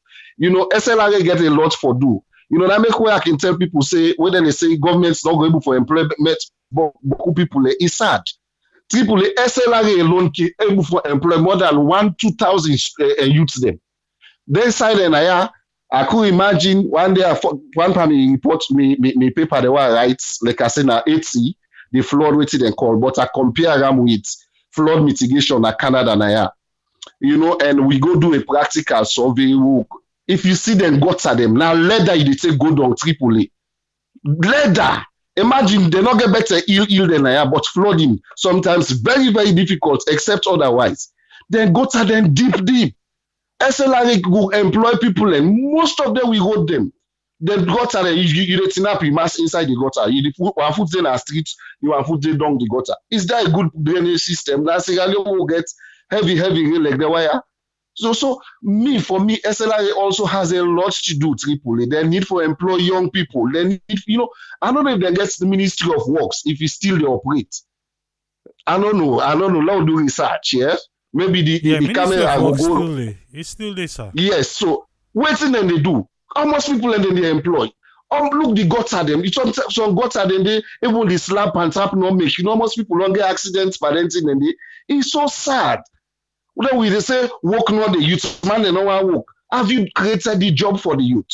SLRA get a lot for do. That make where I can tell people say, whether they say government's not able for employment, but people, it's sad. AAA, SLRA alone can able for employ more than 2,000 youths them. Then side and I could imagine one day, one time he report me paper the one writes, like I said, na 80, the flood waiting and call, but I compare them with flood mitigation in Canada and and we go do a practical survey. If you see them gutter them, now leather you take go down AAA. Leather. Imagine they not get better ill than but flooding sometimes very, very difficult, except otherwise. Then gutter them deep. SLRA will employ people and most of them will hold them. Then gutter, you retin up, you mass inside the gutter. You put them in a street, you put them down the gutter. Is that a good drainage system? That Sierra Leone will get heavy rain like the wire. So for me, SLRA also has a lot to do, AAA. They need for employ young people. They need, I don't know if they get the Ministry of Works, if it's still they operate. I don't know. Let's do research, yeah? Maybe the camera will go. It's still there, sir. Yes. So what then they do? How much people and then they employ? Look the gutter them. Some gutter then they even the slap and tap no make. Most people don't get accidents, but then it's so sad. Then we they say work not the youth man they don't want work. Have you created the job for the youth?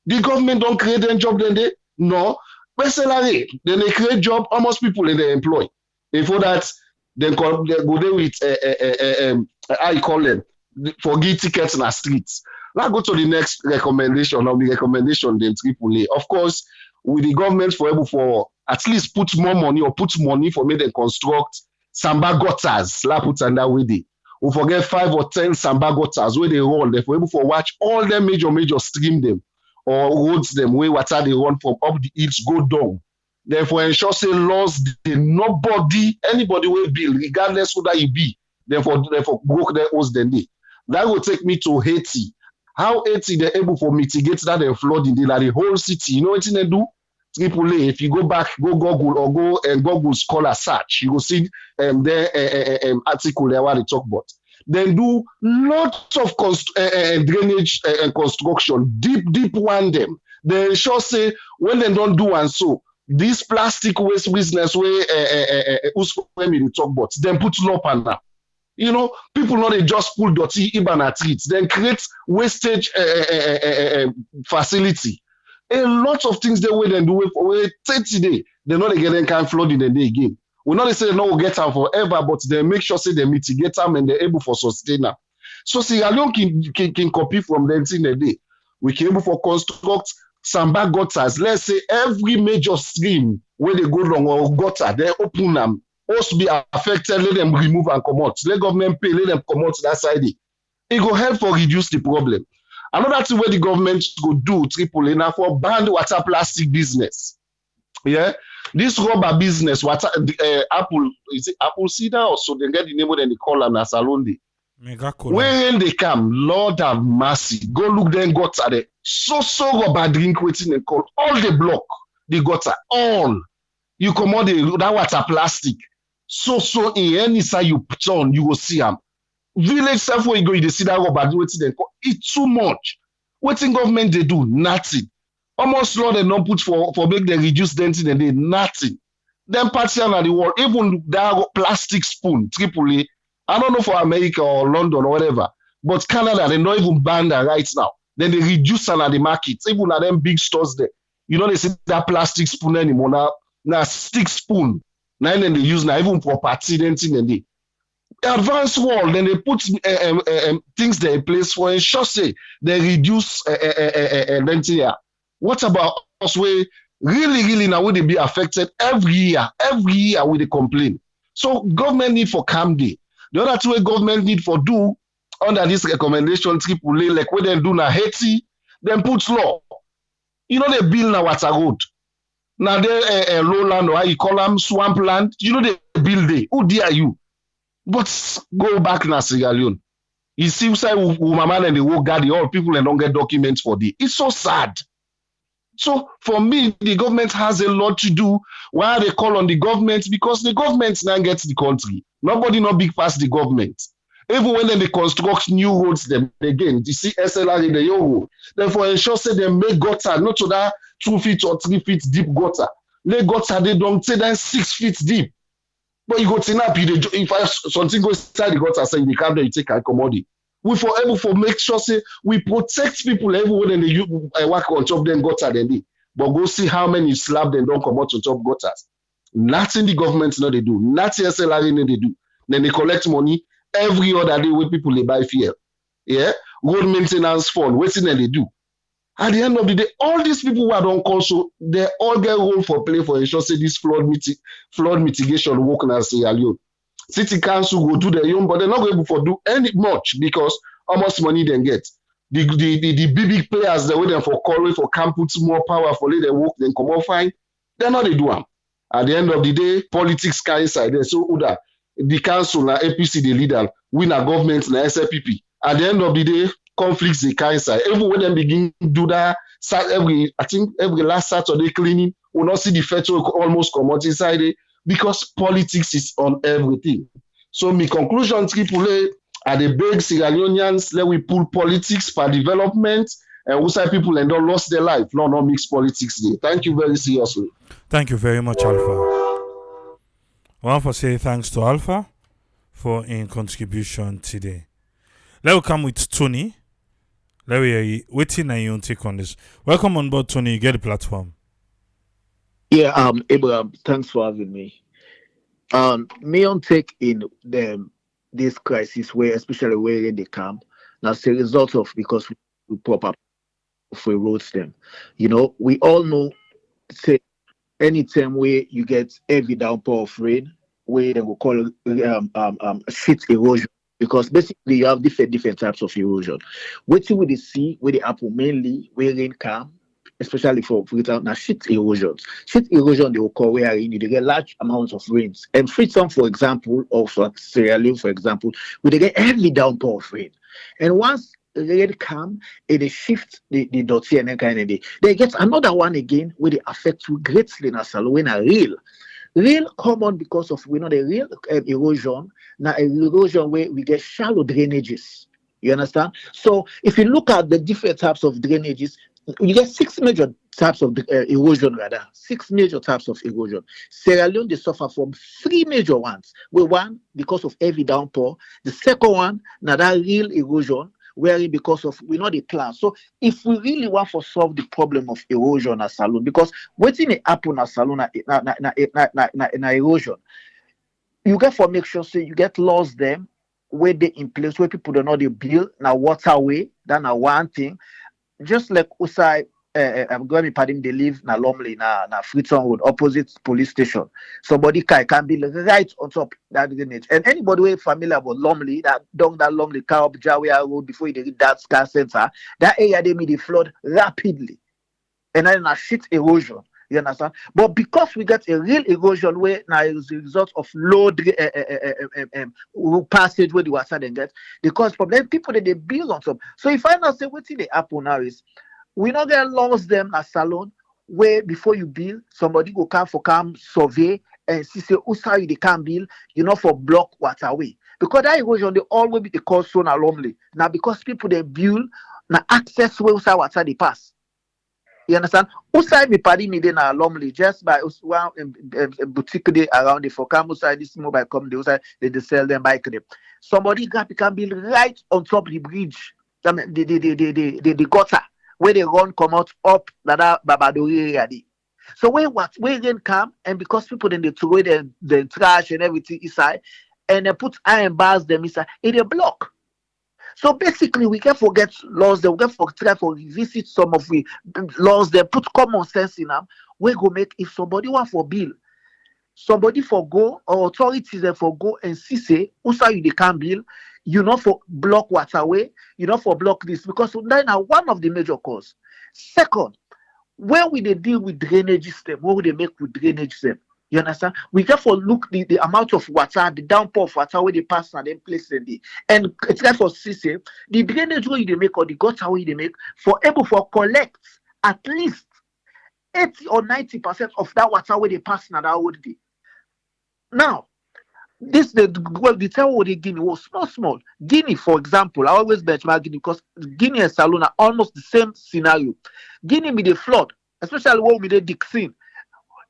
The government don't create a job then they no. Salary then they create job. Almost people and they employ. Before that. Then go there with how you call them for give tickets in the streets. Let's go to the next recommendation of the recommendation then AAA. Of course, with the government for able for at least put more money or put money for me to construct Samba gutters. Let's put on that way they. We forget 5 or 10 Samba gutters where they run. They for able for watch all them major stream them or roads them where water they run from up the hills go down. Therefore, ensure say laws anybody will bill, regardless who that you be. Therefore broke their oaths then they. That will take me to Haiti. How Haiti they're able to mitigate that flooding, the whole city. You know what they do? AAA. If you go back, go Google or go and Google Scholar search, you will see their article there where they talk about. Then do lots of drainage and construction, deep one them. They ensure say when they don't do and so. This plastic waste business where we talk about, then put law on that. People not they just pull dirty ibana treats, then create wastage facility. A lot of things they will then do for 30 days. They know they get them kind of flood in the day again. We not they say no we'll get them forever, but they make sure say they mitigate them and they're able for sustain them. So Sierra Leone can copy from them in a day. We can able for construct Samba gutters, let's say every major stream where they go down or gutter, they open them. Also be affected, let them remove and come out. Let government pay, let them come out that side. It will help for reduce the problem. Another thing where the government go do triple now for ban water plastic business. Yeah, this rubber business, water apple, is it apple cider or so they get the name then they call them as Salondi. When they come, Lord have mercy, go look then gutter there. So rubber drink waiting and call all the block, the gutter, all. You come out that water plastic. So in any side you put on, you will see them. Village self where you go, you see that rubber waiting and call. It's too much. Waiting government they do nothing. Almost law they don't put for make them reduce density and they nothing. Then party on the world, even that plastic spoon, AAA. I don't know for America or London or whatever, but Canada, they don't even ban that right now. Then they reduce them at the markets, even at them big stores there. You know, they see that plastic spoon anymore now stick spoon. Now then they use now even for party then they. Advanced world, then they put things there in place for ensure say they reduce here. What about us where really now would they be affected every year with the complaint? So government need for calm day. The other two way government need for do under this recommendation AAA, like what they do now Haiti, then put law. You know they build now water road. Now they lowland or how you call them swampland. You know they build it. Who dare you? But go back now Sierra Leone. You see, say woman and the work guard all people and don't get documents for the. It's so sad. So for me, the government has a lot to do. Why they call on the government? Because the government now gets the country. Nobody not big past the government. Even when they construct new roads, them again, you see SLR in the Euro. Therefore, ensure say they make gutter, not to that 2 feet or 3 feet deep gutter. They gutter, they don't say that 6 feet deep. But you go to up, if something goes inside the gutter, say you can't you take a commodity. We for able for make sure say we protect people everywhere and they work on top them gutter then they. But go see how many slab them don't come out on top gutters. Nothing the government know they do, nothing SLR they do. Then they collect money every other day when people they buy fuel. Yeah, road maintenance fund, waiting and they do. At the end of the day, all these people who are don't call so they all get role for play for ensure say this flood mitigation work in Sierra Leone. City council go do their own, but they're not able to do any much because how much money they get. The big players they wait for calling for can put more power for let them work, then come out fine. They're not they do them. At the end of the day, politics can inside there. So Uda, the council na APC the leader, we na government na SLPP. At the end of the day, conflicts they can inside. Even when they begin to do that, every last Saturday cleaning, we'll not see the federal almost come out inside it because politics is on everything. So my conclusion, AAA, are the big Sierra Leoneans, let we pull politics for development and outside people and don't lost their life. No mix politics there. Thank you very seriously. Thank you very much, Alpha. I want to say thanks to Alpha for in contribution today. Let me come with Tony. Let me waiting and you take on this. Welcome on board, Tony. You get the platform. Yeah, Abraham, thanks for having me. Me on take in this crisis where especially where they come. Now it's a result of because we pop up we roads them. You know, we all know say anytime where you get heavy downpour of rain, where they will call sheet erosion. Because basically you have different types of erosion. What you will see where they happen mainly where rain come, especially for Freetown, now sheet erosions. Sheet erosion they occur where you get large amounts of rains. And Freetown, for example, or Sierra Leone, for example, where they get heavy downpour of rain. And once rain come, they shift the dirty and then kind of they get another one again where they affect you greatly in a real common because of we know the real erosion. Now erosion where we get shallow drainages. You understand? So if you look at the different types of drainages, you get 6 major types of erosion rather. 6 major types of erosion. Sierra Leone they suffer from 3 major ones. Where one because of heavy downpour. The second one now that real erosion. Where because of we know the plan. So if we really want to solve the problem of erosion at Salon, because what's in the happen at Salon na erosion, you get for make sure say you get laws them where they in place where people don't know they build now waterway, that na one thing. Just like Usai I'm going to pardon. They live na Lumley na Freetown Road, opposite police station. Somebody can be right on top that drainage. And anybody who is familiar with Lumley, that down that Lumley car up Jawea Road before you reach that car center, that area they made the flood rapidly, and then a shit erosion. You understand? But because we get a real erosion where now is a result of low passage where the water then get, the cause problem people that they build on top. So if I now say what they happen now is we not get lost them at salon where before you build, somebody go come survey and see say how you they can build, for block waterway. Because that erosion they always be the cause so normally. Now because people they build now access where water they pass. You understand? Usai me padi me then normally just by one boutique day around the for come usai this mobile come they they sell them bike them. Somebody can build right on top of the bridge. The gutter where they run come out up that Babadori area. So where rain come and because people then they throw away the trash and everything inside and they put iron bars them inside in a block. So basically, we can forget laws. We can try to revisit some of the laws. They put common sense in them. We go make if somebody want for bill, somebody for go or authorities they for go and see say also you they can bill. For block waterway. For block this because then now one of the major cause. Second, where we they deal with drainage system, what would they make with drainage system? You understand? We therefore look the amount of water, the downpour of water where they pass and then place in the and it's therefore see the drainage where they make or the gutter where they make for able for collect at least 80 or 90% of that water where they pass now that would be. Now, the time what they Guinea was small. Guinea, for example, I always benchmark Guinea because Guinea and Salona are almost the same scenario. Guinea with the flood, especially when we did Dixon.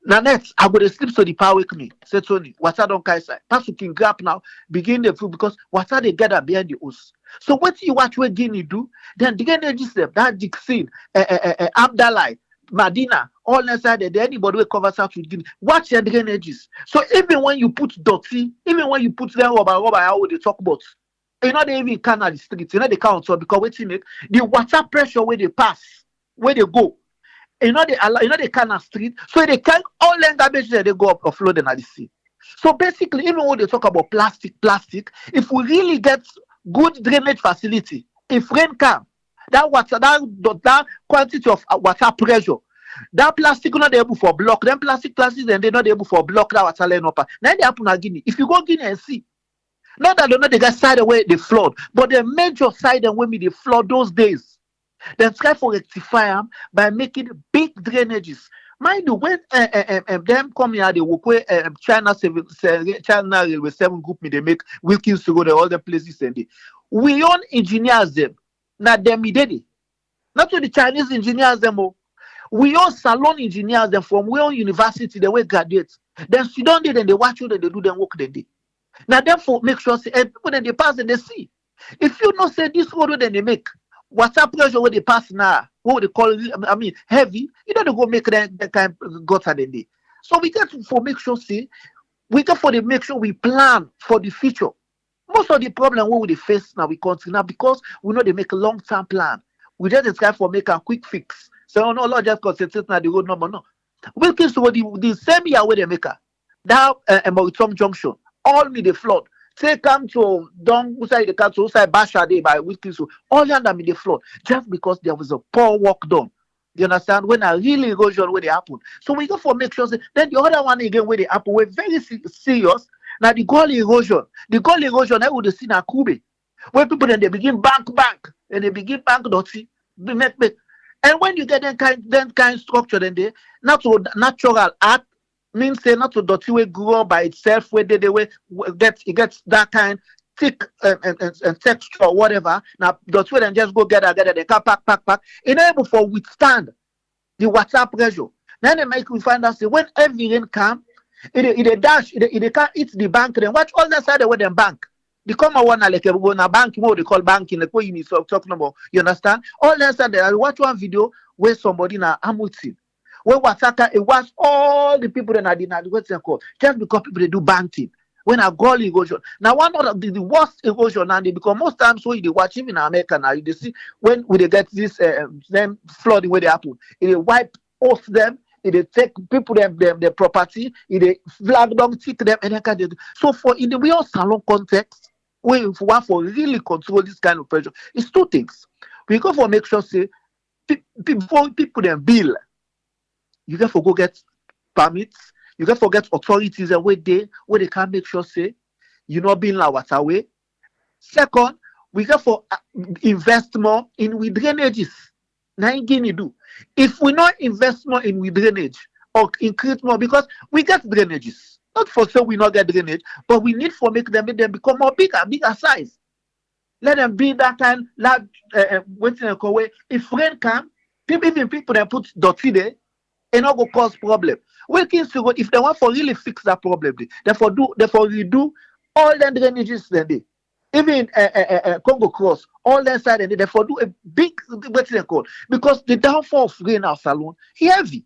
Now next, I go to sleep so the power wake me. Say Tony, water don't carry side. Pass you can grab now, begin the food because water they gather behind the house. So what you watch what Guinea do? Then the energy step, that Dixon, Abdallah, Medina, all inside there, anybody will cover out with Guinea. Watch your drainages. So even when you put dirty, even when you put them rubber, how would they talk about? They even can at the streets, they can't so because what you make the water pressure where they pass, where they go. They can street, so they can all the garbage that they go up offloading at the sea. So basically, even when they talk about plastic, if we really get good drainage facility, if rain come, that water, that quantity of water pressure, that plastic not able for block, then plastic, then they're not able for block that water line up. Now they happen at Guinea. If you go Guinea and see, not that they not the guy side away they flood, but the major side and when they flood those days. Then try for rectify them by making big drainages. Mind you, when them come here, they work where China Railway 7 group me they make Wilkins to go to all the places and they. We own engineers them. Not them immediately. Not to the Chinese engineers them. We own salon engineers them from we own university, they will graduate. Then sit down there and they watch you and they do them work then they. Now therefore make sure say people then they pass and they see. If you not say this road then they make. Water pressure where they pass now, what they call heavy, they go make that kind of gutter than they. So we get for make sure make sure we plan for the future. Most of the problem we will face now we country now because we know they make a long-term plan. We just try for make a quick fix. So no, Lord just concentrate on the road number no. Wilkins to the same year where they make that Maritime Junction, all me the flood. Say come to down outside the country, outside Bashade by Wilkins, all under me the flood, just because there was a poor work done. You understand? When a real erosion where they happen. So we go for make sure then the other one again where they happen, we're very serious. Now the goal erosion, I would see na Kube. Where people then they begin bank and they begin bank dirty. And when you get that kind structure then they not to natural art means say not to dirty way grow by itself where they will it gets that kind thick and texture or whatever. Now dirty way then just go gather they can pack. Enable for withstand the water pressure. Then they make we find out say when heavy rain come, it dash, it can't hit the bank. Then watch all that side where them bank. The common one like a bank, what they call banking, like what you need to talking about. You understand? All that side I watch one video where somebody na Hamilton. Where water it was all the people that are what's it called? Just because people they do banking. when I go erosion. Now one of the worst erosion and they become most times when they watch even in America now, you see when they get this them flooding where they happen, they wipe off them, they take people their property, they flag down, tick them, and then can they do. So for in the real salon context, when if we want for really control this kind of pressure, it's two things. We go for make sure say before people then bill, you get for go get permits, you get for get authorities and where they can make sure say you not being la water way. Second, we get for invest more in with drainages. Now you do. If we not invest more in with drainage or increase more because we get drainages. Not for sure we not get drainage, but we need for make them become more bigger size. Let them be that kind large waiting away. If rain come, even people that put dirty there, it not go cause problem. If they want for really fix that problem, therefore redo all the drainages then they. Even Congo Cross, all that side and they therefore do a big waiting call because the downfall of rain house alone heavy.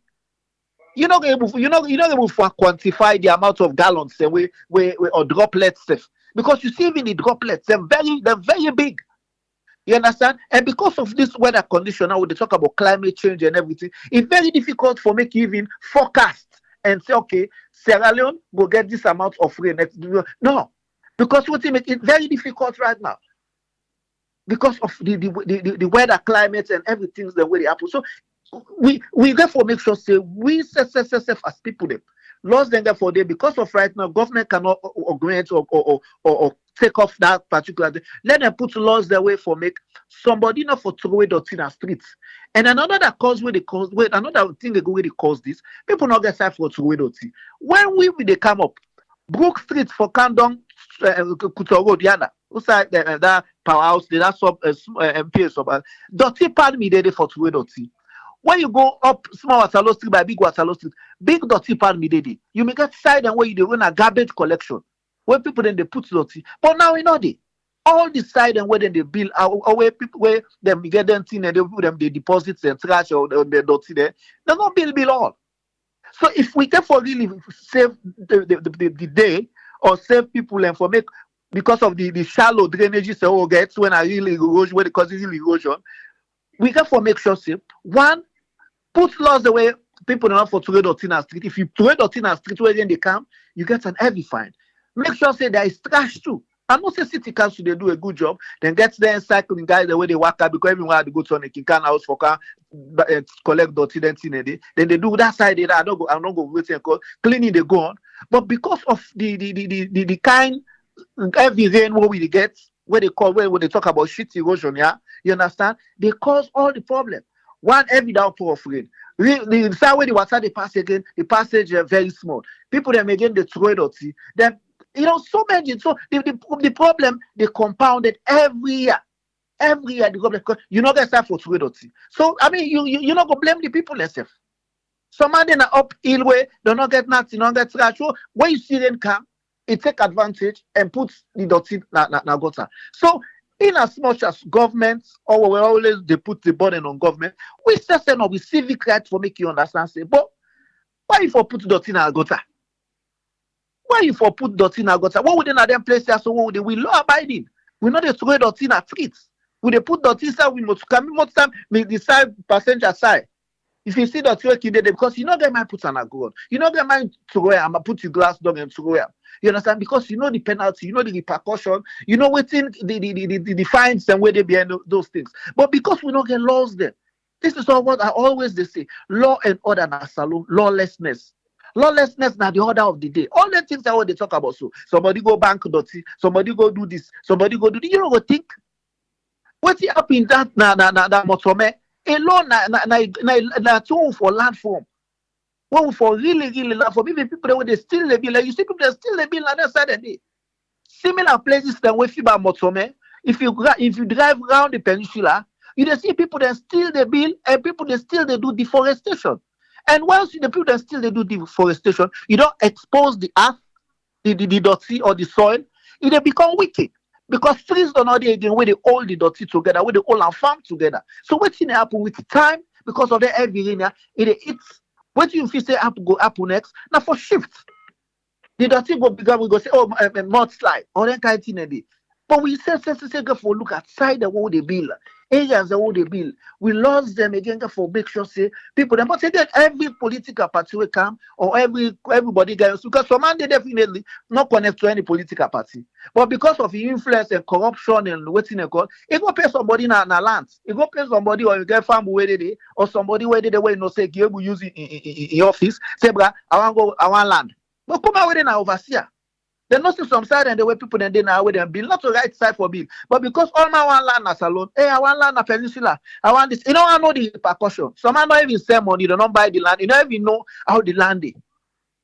You're not able to quantify the amount of gallons or droplets because you see even the droplets they're very big. You understand? And because of this weather condition, now we talk about climate change and everything, it's very difficult for making even forecast and say, okay, Sierra Leone will get this amount of rain. No, because what make it very difficult right now because of the weather, climate, and everything the way they happen. So we therefore make sure say we as people them laws then therefore they because of right now government cannot grant or take off that particular day. Let them put laws their way for make somebody not for throw away dirty in the streets. And another that cause where they cause another thing they go where they cause this people not get time for throw away dirty. When they come up, Brook Street for Kandong Kuto Road Yana. Outside that powerhouse, that sub MPS sub dirty pad me there for throw away dirty. When you go up small Waterloo Street by big Waterloo Street, big dirty pan me you may get side and where you run a garbage collection. Where people then they put dirty. But now we know all the side and where then they build or where people where them get them thing and they put them the deposits and trash or the dirty there. They're not build all. So if we can for really save the day or save people and for make because of the shallow drainages gets when I really erosion, when it causes really erosion, we can for make sure say one put laws the way people don't have for throw dirty in the street. If you throw dirty in the street where then they come, you get an heavy fine. Make sure say there is trash too. I'm not saying city council they do a good job. Then get there cycling guys the way they work out because everyone had to go to a can house for car collect dirty then they do that side. I'm not go wait and call cleaning they go on. But because of the kind heavy rain what we get where they call when they talk about shit erosion, yeah, you understand? They cause all the problem. One every downpour of rain. The side where the water they pass again, the passage is very small. People them again they throw dirty. Then so many. So the problem they compounded every year. Every year the problem you not get stuff for throw dirty. So I mean you not go blame the people themselves. Some man then up hill way, they not get nothing, not get trash. So when you see them come, it take advantage and put the dirty na gutter. So in as much as government or we always they put the burden on government, we still say no, we civic right for make you understand. Say, but why you for put dirty in a gutter? Why you for put dirty in a gutter? What would they not them place there? So what would they we law abiding? We not they throw dirty in a streets. We they put dirty inside we must come most time make the side passenger side. If you see dirty working there, because you know they might put an agon. You know they might throw I'm gonna put your glass down and throw it. You understand? Because you know the penalty, you know the repercussion, you know within the fines and where they behind those things. But because we don't get laws there, this is all what I always they say: law and order na salon, lawlessness. Lawlessness now the order of the day. All the things that what they talk about. So somebody go bank dirty, somebody go do this, somebody go do this. You know what think? What's happening that na motome? A law na tool for land form. Well, for really land for people that they still the bill. Like you see people that still the bill on that side of the day. Similar places than where Fiba Motome. If you drive around the peninsula, you see people that still the bill and people that still they do deforestation. And once the people that still they do deforestation, you don't expose the earth, the dirty or the soil, it become wicked. Because trees don't know again where they all the dirty together, where they all are farmed together. So what's going to happen with time because of the heavy rain, it hits. What you feel say happen next? Now for shift. The dirty go bigger, we go say, oh, mudslide, or then kind of thing. But we say, go for look outside the wall they build, areas the wall they build. We lost them again go for make sure say people. But again, every political party will come or everybody guys because some man they definitely not connect to any political party. But because of the influence and corruption and waiting and call, it go pay somebody in a land. It go pay somebody or you get farm where they or somebody where they way no say give use in office. Say, bra, I want land. But come out with an overseer. They not see some side and the way people then they now with them bill, not the right side for bill. But because all my one land as alone, hey, I want land a peninsula. I want this. You know, I know the repercussion. Some man don't even sell money, they don't buy the land. You don't even know how the land is.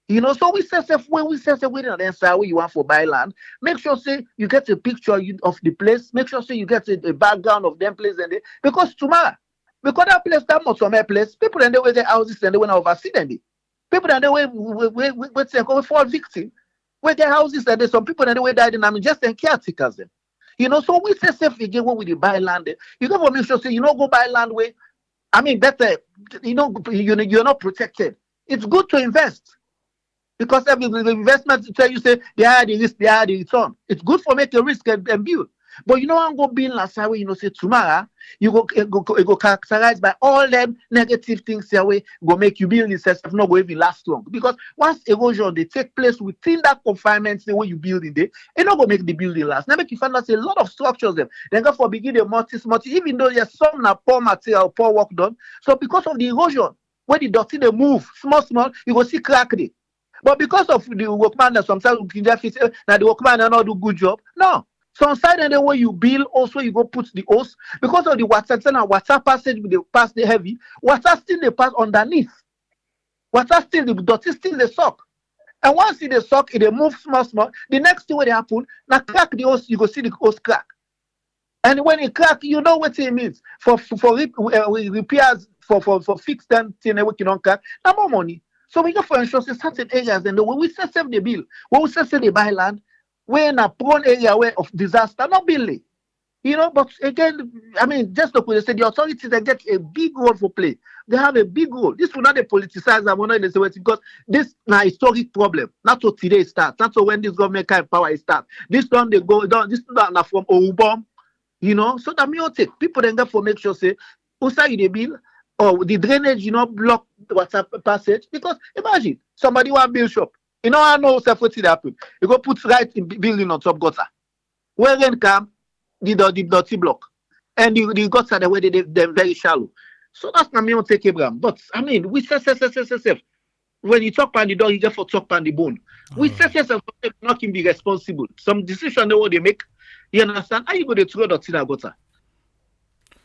You know, so we say when we say we don't answer where you want for buy land, make sure say you get a picture of the place, make sure say you get a background of them place and they because tomorrow, because that place that much from a place, people then they wear their houses and they went oversee them. People then they wait say go for victim. Where their houses and there's some people that way died in I mean just in caretakers them. You know, so we say safe again when we buy land. You go for make sure say you don't go buy land where I mean better you're not protected. It's good to invest because every investment tell you say they are the risk, they are the return. It's good for make a risk and build. But you know I'm gonna build last way, you know, say tomorrow you go characterized by all them negative things your way go make you build this stuff not go even last long. Because once erosion they take place within that confinement the way you build it, it not gonna make the building last. Now make you find out a lot of structures them. Then go for begin the multi, even though there's some na poor material, poor work done. So because of the erosion, when the dirty they move small, you go see crack there. But because of the workman that sometimes we can just say now the workman they not do good job. No. Some side and the way you build, also you go put the hose because of the water and water passage with the pass the heavy, water still they pass underneath. Water still the dirty still they suck. And once it they suck, it they move small. The next thing when they happen, now crack the hose, you go see the hose crack. And when it crack, you know what it means for repairs for fix them thing we can crack. Now more money. So we go for insurance in certain areas and when we save the bill, when we say they buy land. We're in a prone area where of disaster, not building. You know, but again, I mean, just like we said, the authorities they get a big role for play. They have a big role. This will not be politicized. I'm not say because this is a historic problem. Not to today start. Not to when this government kind of power start. This one they go down. This one from Obama. You know, so that me take people then get for make sure say, also you the bill or the drainage, you know, block the water passage because imagine somebody want build shop. You know, I know self what happen. You go put right in building on top gutter. Where rain come, the dirty block. And the gutter the way they're very shallow. So that's not me on take Abraham. But I mean, we say. When you talk on the dog, you get for talk on the bone. We say not can be responsible. Some decision the way they make, you understand? How you go to throw the thing gutter?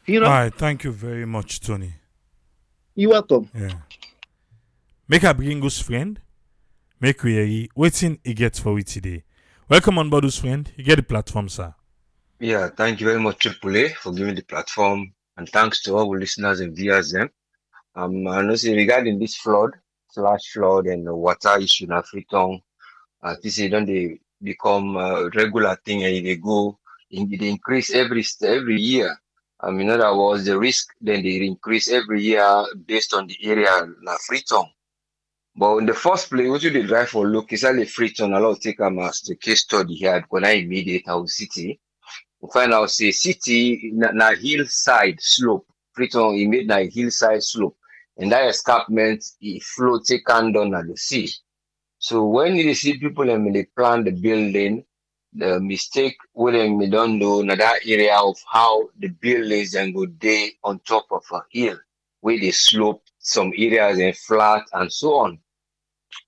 You know? All right, thank you very much, Tony. You're welcome. Yeah. Make a bring us friend. Make we waiting he gets for it today. Welcome on board, us friend. You get the platform, sir. Yeah, thank you very much, Triple A, for giving the platform, and thanks to all the listeners and viewers. And also regarding this flash flood, and the water issue in Freetown, this is don't they become a regular thing, and they go, they increase every year. In other words, the risk then they increase every year based on the area in Freetown. But in the first place, what you dey drive for look is only Freetown. A lot of take them as the case study here because I immediate our city. We find out say city na hillside slope. Freetown he made na hillside slope, and that escarpment it flow take on down at the sea. So when you see people and they plan the building, the mistake when they don't know na that area of how the buildings and go day on top of a hill where they slope some areas and flat and so on.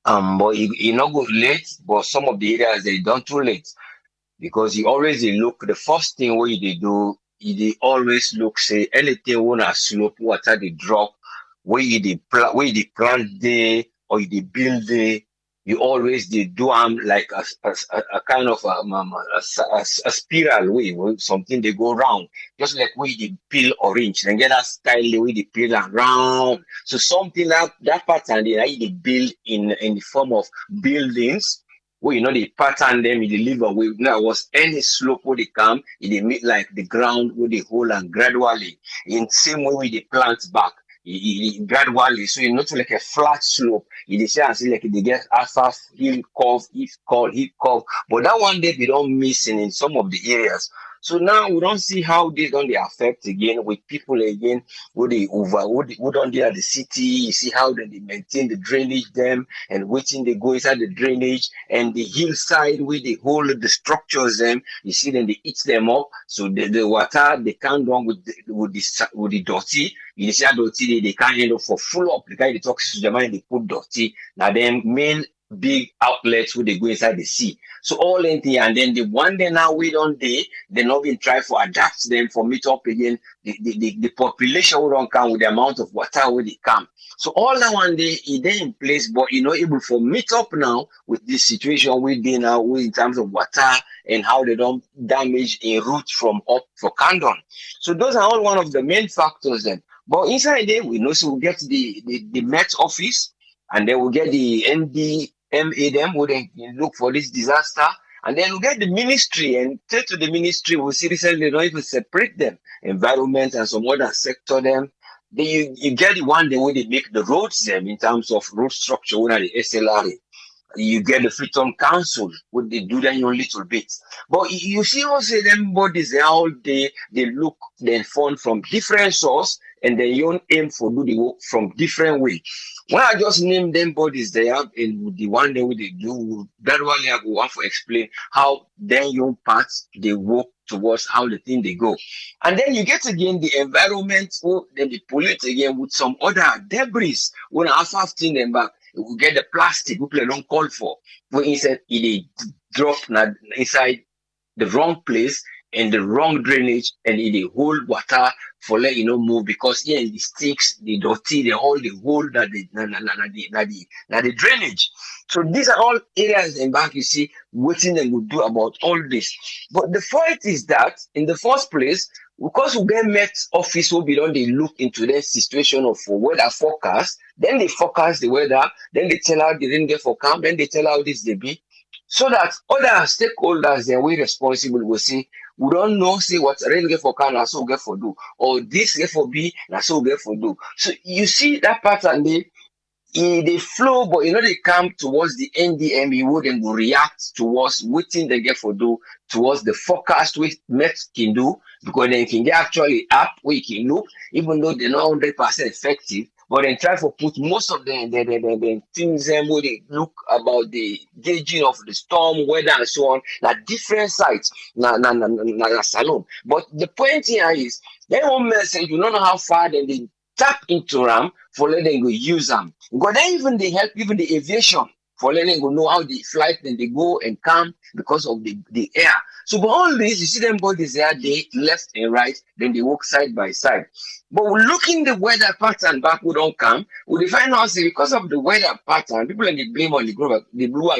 But he not go late, but some of the areas they don't too late because he always they look the first thing what they do, they always look say anything wanna slope water they drop where they plant there or they build there. You always they do like a kind of a spiral way, where something they go round, just like where they peel orange and get that style the way they peel around. So something that pattern they build in the form of buildings where you know they pattern them in the liver way. Now was any slope where they come, they make like the ground where they hold and gradually in same way they plant back. gradually, so it's not like a flat slope. It is as like they get alpha hill curve, hill curve, but that one day we don't missing in some of the areas. So now we don't see how they don't they affect again with people again who don't they at the city. You see how they maintain the drainage them and waiting they go inside the drainage and the hillside where they hold the structures them. You see then they eat them up. So the water they can't run with the dirty. You see how dirty they can't handle for full up. The guy they talk to the man they put dirty. Now them main big outlets where they go inside the sea. So all anything and then the one day now we don't they not been try for adapt them for meet up again. The population will don't come with the amount of water where they come. So all that one day it then in place, but you know able for meet up now with this situation we did now in terms of water and how they don't damage a route from up for Candon. So those are all one of the main factors then. But inside there we know so we get the Met office and then we get the NDMA them who then look for this disaster. And then we get the ministry and take to the ministry, we see recently they don't even separate them, environment and some other sector them. Then you get the one the way they make the roads them in terms of road structure, one of the SLRA. You get the Freetown Council, would they do that in a little bit. But you see also them bodies they all they look then fund from different source and they don't aim for do the work from different way. When I just name them bodies they have in the one day they do gradually I go want to explain how then young parts they work towards how the thing they go. And then you get again the environment or then they pollute again with some other debris when I have seen them back. We get the plastic people don't call for. For instance, it drop inside the wrong place and the wrong drainage and it hold water for let you know move because here the sticks, the dirty, they all the hold that the drainage. So these are all areas in back you see what them would do about all this. But the point is that in the first place, because we get Met office will be done, they look into the situation of weather forecast, then they forecast the weather, then they tell how they didn't get for camp, then they tell how this they be. So that other stakeholders then we responsible will say, we don't know say what rain get for camp, that's so get for do, or this get for be, that's so get for do. So you see that pattern they flow, but you know they come towards the NDMA who then will react towards what thing they get for do towards the forecast which Met can do because then can get actually up where you can look, even though they're not 100% effective, but then try to put most of the things where they look about the gauging of the storm, weather and so on, at different sites, na salon. But the point here is they won't message, you don't know how far then they tap into them for letting go use them. Because then even they help even the aviation for letting go know how the flight then they go and come because of the air. So but all this you see them bodies there, they left and right, then they walk side by side. But we're looking the weather pattern back we don't come, we find out say because of the weather pattern, people and they blame on the global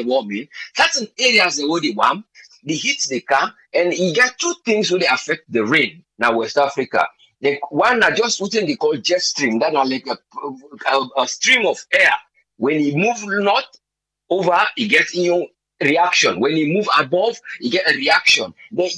warming, certain areas they will the warm, the heat they come, and you get two things where they affect the rain now West Africa. The one are just what they call jet stream, that are like a stream of air. When you move north over, you get in your reaction. When you move above, you get a reaction. They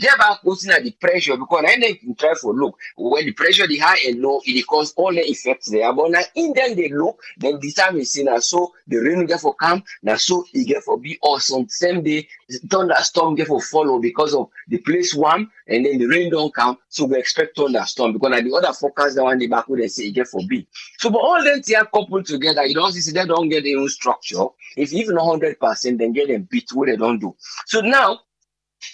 thereby causing the pressure because then they can try for look. When the pressure the high and low, it cause all the effects there. But now in then they look, then the time is seen as so the rain get for come, now so it get for be awesome. Same day thunderstorm get for follow because of the place warm and then the rain don't come. So we expect thunderstorm because now the other forecast the one the back would say it get for be. So but all them here coupled together, you don't see they don't get their own structure. If even 100%, then get them beat what they don't do. So now,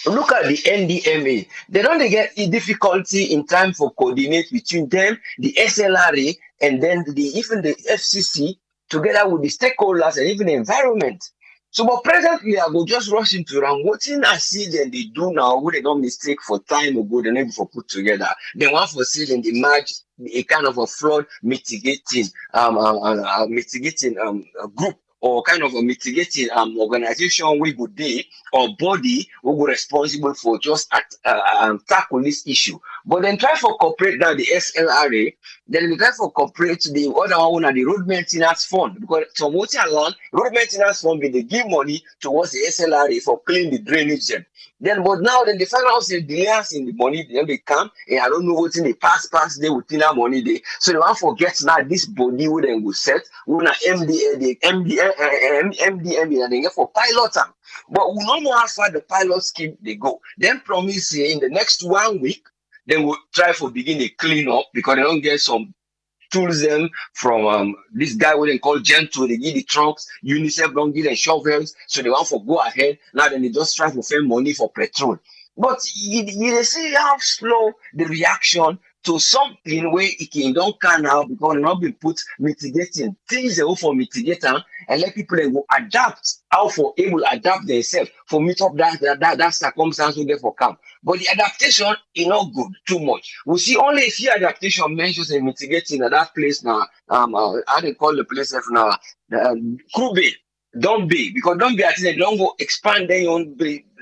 look at the NDMA. They don't get a difficulty in time for coordinate between them, the SLRA, and then even the FCC, together with the stakeholders and even the environment. So, but presently, I will just rush into them. What thing I see them they do now, what they don't mistake for time ago, they never for put together. They want for see them they merge a kind of a flood mitigating group or kind of a mitigating organization we would be or body who were responsible for just tackle this issue. But then try for corporate now the SLRA, then we try for corporate the other one and the road maintenance fund, because some what alone road maintenance fund be they give money towards the SLRA for clean the drainage them. Then but now then they find out say delays in the money, then they come and I don't know what's in the past they within that money they, so they want forget now this body would then go set when MDA the MDMA and they get for pilot them. But we don't know how far the pilot scheme they go. Then promise in the next 1 week, then we'll try for begin the clean up because they don't get some tools them from this guy what they call Gentle. They give the trucks, UNICEF don't give them shovels, so they want for go ahead. Now then they just try to find money for petrol. But you see how slow the reaction to something where it can don't can out because not be put mitigating things they go for mitigator and let people then go adapt how for able adapt themselves for meet up that circumstance we get for camp. But the adaptation is not good too much. We see only a few adaptation measures and mitigating at that place now. How they call the place now? Crew Bay, don't be because don't be I think they don't go expand their own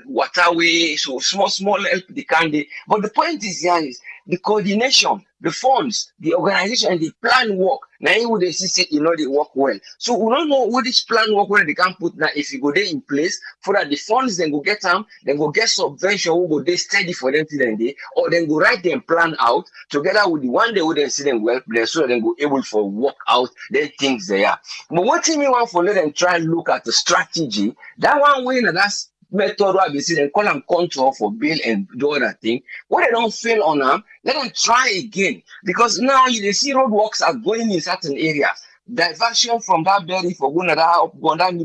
waterway, so small help they can do. But the point is here is the coordination, the funds, the organization, and the plan work. Now you would see they work well. So we don't know what this plan work well they can put now if you go there in place for that the funds then go get them, then go get subvention who go there steady for them till then day, or then go write them plan out together with the one they would then see them well placed so that they go able for work out then things there. But what thing you want for let them try and look at the strategy, that one way that's method where they see them call them control for bill and do other thing. What they don't fail on them, let them try again. Because now you see roadworks are going in certain areas. Diversion from that berry for going that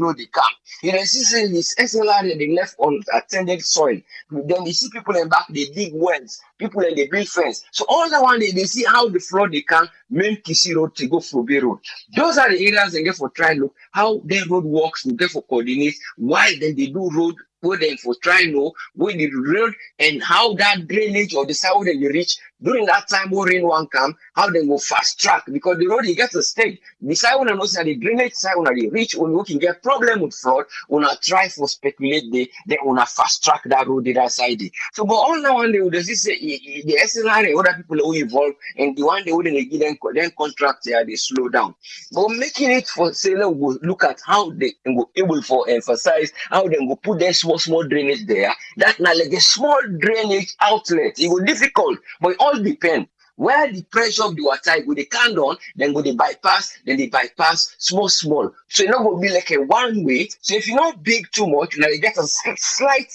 road they come. You know, see this SLR they left on attended soil. Then you see people in back they dig wells, people in they build fence. So all that one they see how the flood they can make Kisi road to go for B road. Those are the areas they get for try look how their road works, they get for coordinate, why then they do road where then for try know where the road and how that drainage or the side where they reach during that time when rain one come, how they go fast track because the road you get to stay. The side when I know say the drainage side when they reach when you can get problem with flood, when I try for speculate they wanna fast track that road the other side. So but all that one they would just say the SLR and other people who involved and the one they wouldn't give them contract there they slow down. But making it for say look at how they go able for emphasize how they go put their small drainage there. That now like a small drainage outlet. It will difficult, but it all depend. Where the pressure of the water go they can down, then go they bypass, then they bypass small. So it not going to be like a one way. So if you're not big too much, now you get a slight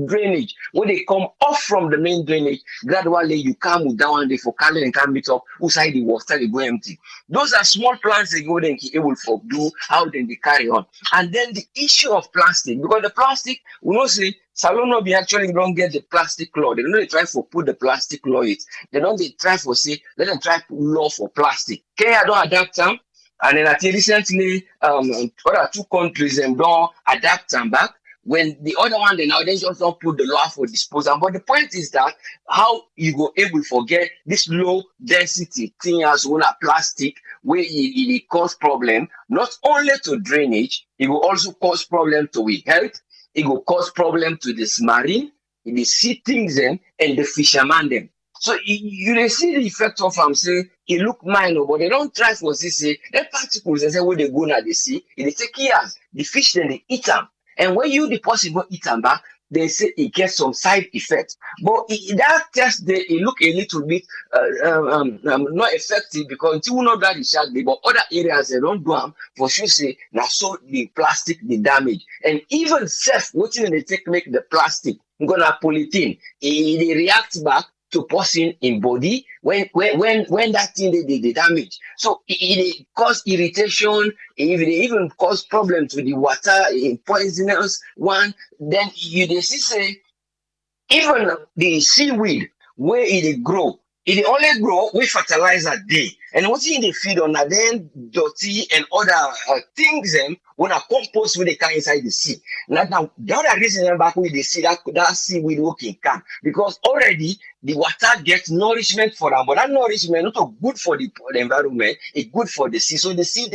drainage when they come off from the main drainage. Gradually you come with that one day for carry and can meet up outside the water they go empty. Those are small plants they go then able for do how then they carry on. And then the issue of plastic, because the plastic we know say Salon no be actually don't get the plastic law. They don't try for put the plastic law it. They don't they try for say let them try put law for plastic. Kenya don't adapt them. And then until recently other two countries them don't adapt them back. When the other one, they nowadays just don't put the law for disposal. But the point is that how you go able to forget this low density thing as well as plastic, where it cause problem, not only to drainage, it will also cause problem to we health, it will cause problem to this marine, the sea things them, and the fisherman them. So you see the effect of say it look minor, but they don't try for say the particles and say where they go now they see, it take years, the fish then they eat them. And when you deposit go eat and back, they say it gets some side effects. But that test they it look a little bit not effective because until you know that is shark but other areas they don't do them for sure say now so the plastic the damage. And even self what they take make the plastic gonna polythene, it reacts back to person in body when that thing they damage. So it cause irritation, if they even cause problem to the water, poisonous one, then you see say even the seaweed where it grow, it only grow with fertilizer day. And what they feed on are then dirty and other things them when a compost when they come inside the sea. Now the other reason back with the sea that sea we working can because already the water gets nourishment for them, but that nourishment not so good for the environment, it's good for the sea. So the sea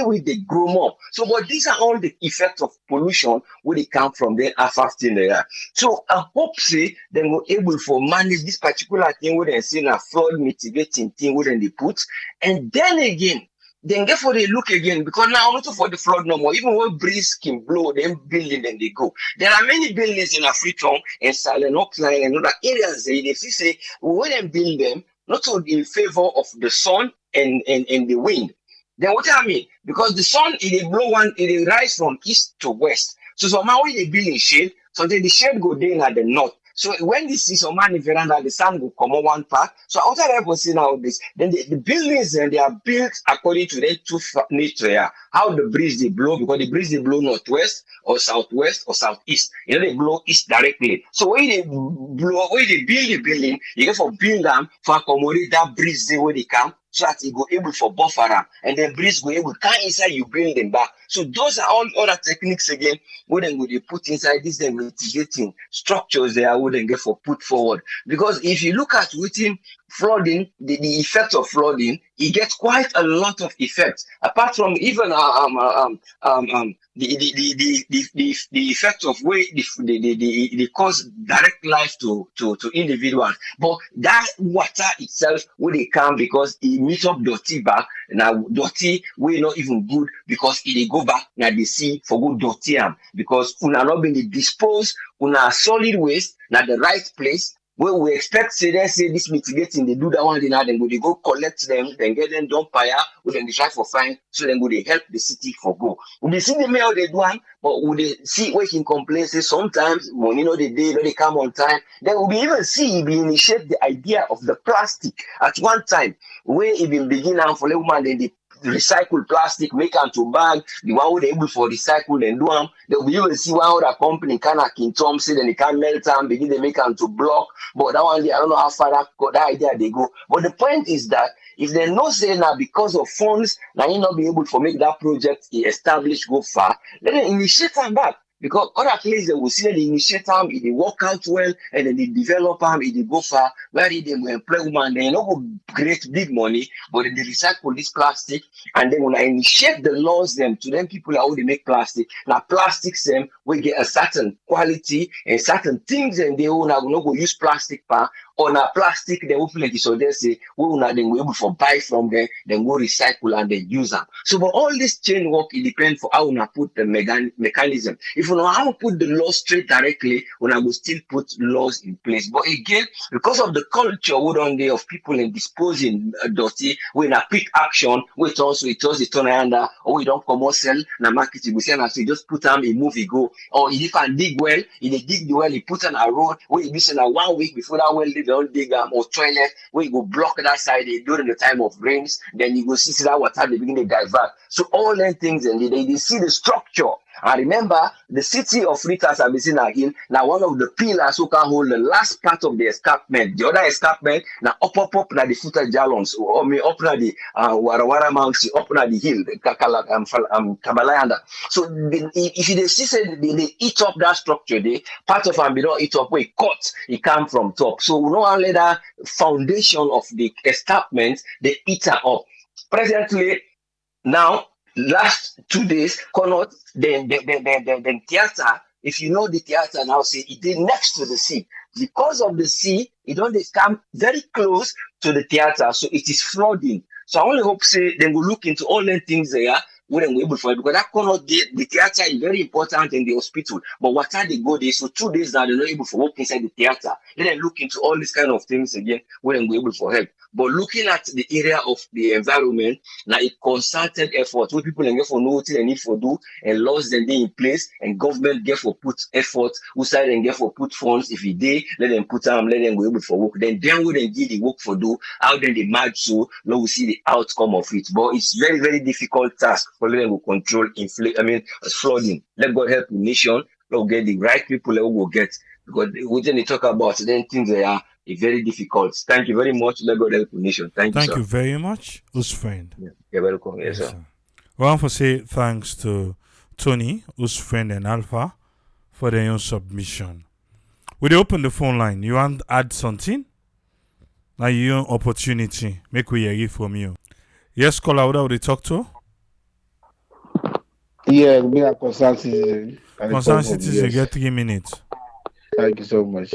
will they grow more. So but these are all the effects of pollution where they come from then affecting the air. So I hope say they were able for manage this particular thing where they say a flood mitigating thing where they put, and then again then get for the look again because now not for the flood no more. Even when breeze can blow, them building then they go. There are many buildings in Freetown and Silent Oakland and other areas they say when they build them not so in favor of the sun and the wind. Then what I mean? Because the sun it blow one, it rise from east to west. So somehow when they build in shade, sometimes the shade go down at the north. So when this is a man veranda, the sun will come on one part. So outside people see now this, then the buildings and they are built according to their two nature. How the breeze they blow, because the breeze they blow northwest or southwest or southeast. You know they blow east directly. So when they blow, when they build the building, you get for build them for accommodate that breeze they where they come. So that it go able for buffer them, and then breeze go able come inside you build them back. So those are all other techniques again where then they put inside this then mitigating structures they are wouldn't get for put forward. Because if you look at within flooding, the effect of flooding, it gets quite a lot of effects. Apart from even the effect of way the cause direct life to individuals. But that water itself will they come because it meet up dirty back. Now dirty will not even good because it go back now the sea for good dirty because una not been disposed una solid waste na the right place. Where we expect say this mitigating, they do that one, then go they go collect them, then get them done fire, we then they try for fine, so then go they help the city for go. We see the mail they do one, but we they see where he complains say sometimes money no they come on time. Then we even see he initiate the idea of the plastic at one time where he been begin now for the woman then they recycle plastic, make them to bag, the one who they able for recycle and do them. Then we even see one other company kind of King Tom say then they can melt them, begin they make them to block. But that one, I don't know how far that idea they go. But the point is that if they no say now because of funds, now you not be able to make that project established go far, let them initiate them back. Because other places they will see that they initiate them, if they work out well, and then they develop them, if they go far, where they will employ women, they not go create big money, but they recycle this plastic, and then when I initiate the laws them to them people how they make plastic, now plastics them will get a certain quality and certain things, and they will not go use plastic or na plastic they will plenty. So they say we will not then we able to buy from them, then go recycle and then use them. So but all this chain work it depends for how we put the mechanism. If you know how to put the law straight directly, we will still put laws in place. But again, because of the culture we don't day of people in disposing dirty, we na quick action, we also it was the turn under or we don't commercial na marketing. We say na so just put them in movie go or if you can dig well, if they dig the well, you put on a road where you miss 1 week before that well they don't dig or toilet where you go block that side during the time of rains, then you go see that water they begin to divert. So all them things and they see the structure. And remember, the city of Freetown Hill, now one of the pillars who can hold the last part of the escarpment. The other escarpment, now up na the footer jalons, or me up na the Warawara Mountain, up na the hill, the Kabalayanda. So if they see they eat up that structure, they part of them don't eat up where it cut, it come from top. So we don't only that foundation of the escarpment, they eat her up. Presently, now last 2 days, cannot then theater. If you know the theater now, say it is next to the sea. Because of the sea, it don't come very close to the theater, so it is flooding. So I only hope say they will look into all the things there. We are able for it because that cannot the theater is very important in the hospital. But what time they go there, so 2 days now they're not able to walk inside the theater. Then they look into all these kind of things again. We are able for help. But looking at the area of the environment, now a concerted effort where people get for know what they need for do and laws then they in place and government get for put effort, who side and get for put funds. If they let them put them, let them go able for work. Then we then give the work for do, how then they match so now we see the outcome of it. But it's very, very difficult task for them to control flooding. Let God help the nation, let get the right people that will get because when they talk about then things they are it's very difficult. Thank you very much, Lego Help Nation. Thank you, Thank sir. you very much, whose friend. Yeah. You're welcome. Yes, Yes, sir. sir. We want to say thanks to Tony, whose friend and Alpha, for their own submission. We open the phone line. You want to add something? Now your opportunity. Make we hear it from you. Yes, caller, what would they talk to? Yeah, me a concerned citizen. And Concerned from citizen, you yes. get 3 minutes. Thank you so much.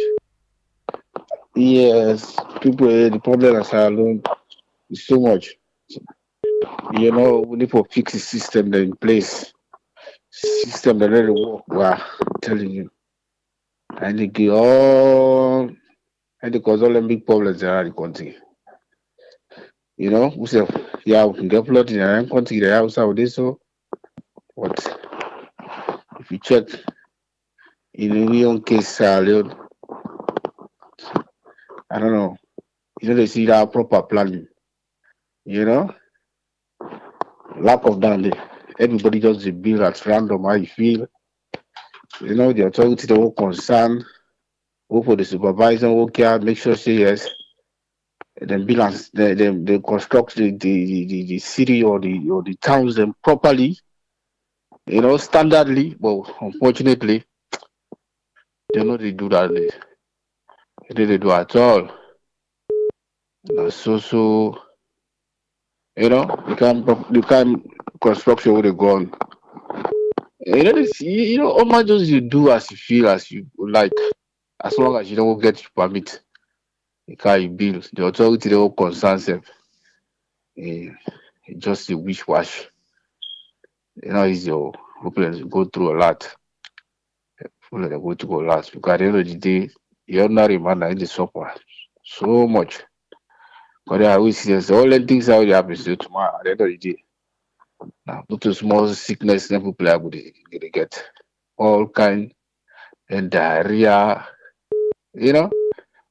Yes, people, the problem is alone is so much. You know, we need to fix the system that in place. System that really work. Wow, I'm telling you. And they give all and they cause all the big problems around the country. You know, we say, yeah, we can get flooding around the country, the house out there, so but if you check in the own case, Leone, I don't know. You know, they see that proper planning. You know, lack of that. Everybody just dey build at random how you feel. You know, the authority they will concern, go for the supervisor, work here, make sure say yes. Then build and they construct the city or the towns them properly, you know, standardly. But unfortunately, they know they do that. They do at all. So you know, you can't construction with a gun. You know, you know, all man just you do as you feel, as you like, as long as you don't get your permit. You can't build. The authority they will concern them. Eh, just a wish wash. You know, it's your hopeless go through a lot. People they go through a lot because at the end of the day, the ordinary man in the suffer so much. Because I always see this, all the things how they happen to tomorrow at the end of the day. Now, due to small sickness, then people are going to get all kind and diarrhea, you know,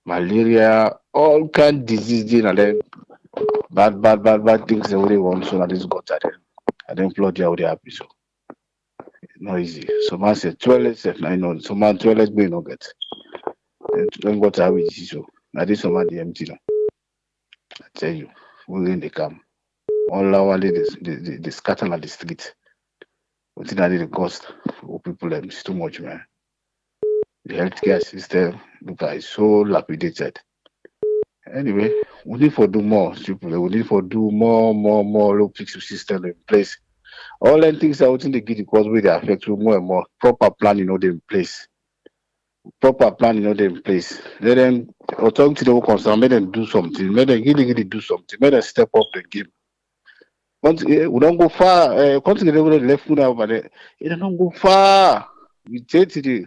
malaria, all kind diseases, and then bad things they really want. So now this got at them. I don't flood you out there happy. So not easy. Some man say toilet set, I know. Some man toilet we no get. And don't got how it is so. Now this some man the empty now. I tell you, we in the camp. All our ladies, they scatter on the street. What did I need the cost for people? It's too much, man. The healthcare system, look, is so lapidated. Anyway, we need to do more, people. We need to do more low fix system in place. All them things are within the give the cause where they affect you more and more. Proper plan, you know, they in place. Proper plan, you know, they in place. Let them authority the concern, make them do something. Make them really do something. Make them step up the game. We don't go far. Country they will left foot over there. It don't go far. We take to the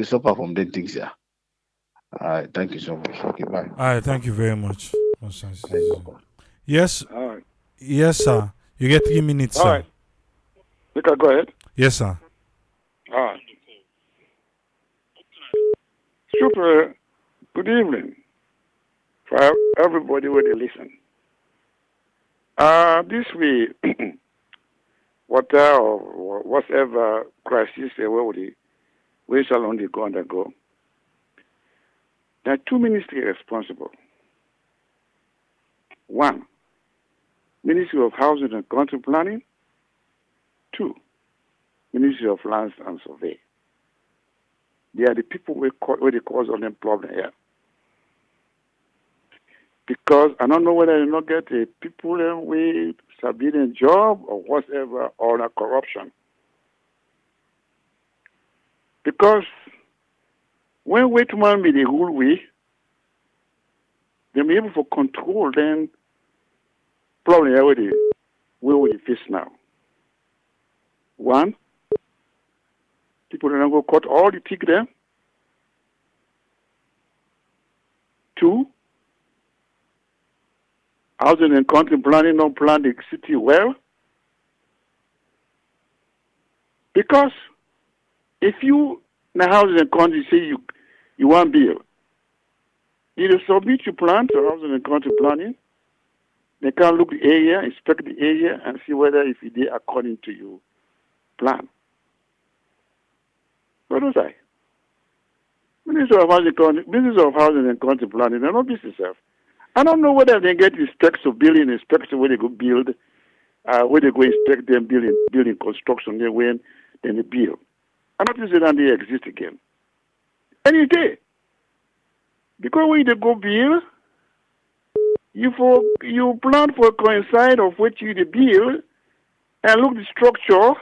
suffer from them things, yeah. All right, thank you so much. Okay, bye. All right, thank you very much, concerned You're citizen. welcome. Yes, All right. yes, sir. You get 3 minutes, All sir. right. You can go ahead. Yes, sir. All right. Super. Good evening for everybody where they listen. This week, water or whatever crisis where shall only go undergo. There are two ministries responsible. One, Ministry of Housing and Country Planning. Two, Ministry of Lands and Survey. They are the people where they cause all the problem here. Because I don't know whether you not get the people with civilian job or whatever or the corruption. Because when wait man be the rule way, they be able to control then problem here where we face now. One, people don't go cut all the tick there. Two, housing and country planning don't plan the city well. Because if you in the housing and country say you want build, you submit your plan to housing and country planning. They can look the area, inspect the area, and see whether if it is according to your plan. What was I? Minister of Housing and County Planning, they're not business self. I don't know whether they get inspectors of building inspectors where they go build, where they go inspect them building construction there when then they build. I'm not saying that they exist again. Any day. Because when they go build, you plan for coincide of which you the build and look the structure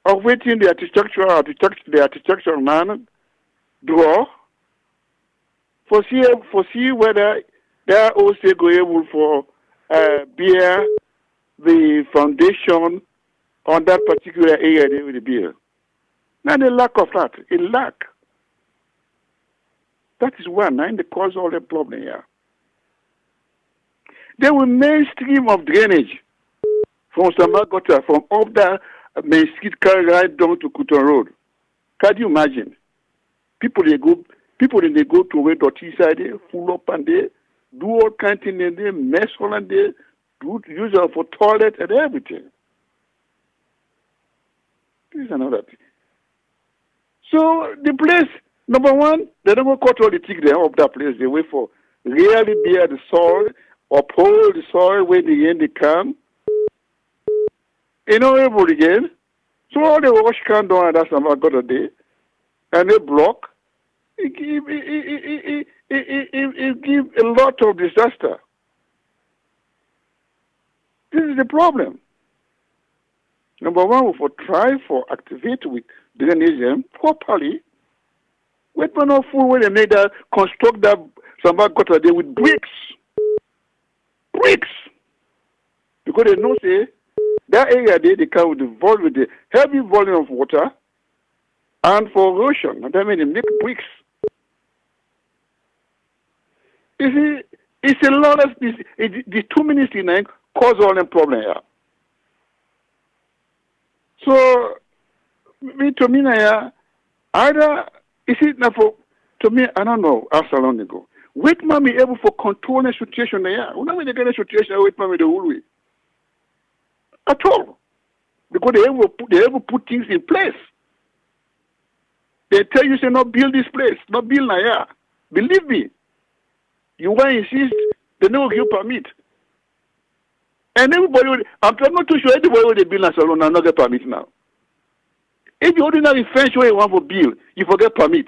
of which in the architectural man draw for see whether they are also go able for bear the foundation on that particular area they will build. Now the lack of that, a lack. That is one, and the cause all the problem here. There will mainstream of drainage from Samagota, from up the main street carry right down to Kuton Road. Can you imagine? People they go to where dirty side there, full up and they do all kind of things and they mess all and they do use it for toilet and everything. This is another thing. So the place, number one, they don't cut all the things there up that place. They wait for really bear the soil, uphold the soil when the end they come. You know, able again. So all the wash can do and that's about got a day. And they block. It give a lot of disaster. This is the problem. Number one, we for try for activate with drainage properly. Wait for no fool when they make that construct that somebody got a day with bricks. Bricks. Because they know say that area they come with the heavy volume of water and for erosion. And that means they make bricks. You see, it's a lot of this. The 2 minutes in cause all the problem here. So, to me, either is it now for to me? I don't know. How long ago, wait, mommy, able for control the situation there. We don't get a situation. Wait, mommy, the whole way at all because they ever put things in place. They tell you say not build this place, not build now. Believe me. You want to insist, they never give permit. And everybody, I'm not too sure anybody will build a salon and not get permit now. If you ordinary fence where you want to build, you forget permit.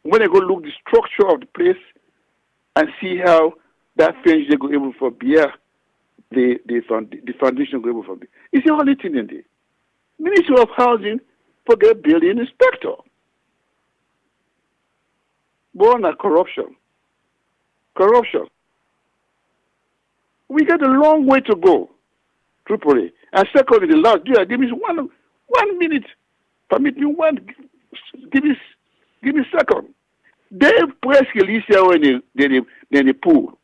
When they go look the structure of the place and see how that fence they go able for beer, the foundation go able for beer. It's the only thing in there. Ministry of Housing forget building inspector. Born a corruption. Corruption. We got a long way to go, Tripoli. And secondly, the last year, give me 1 minute. Permit me one. Give me a second. They press release here when they pull.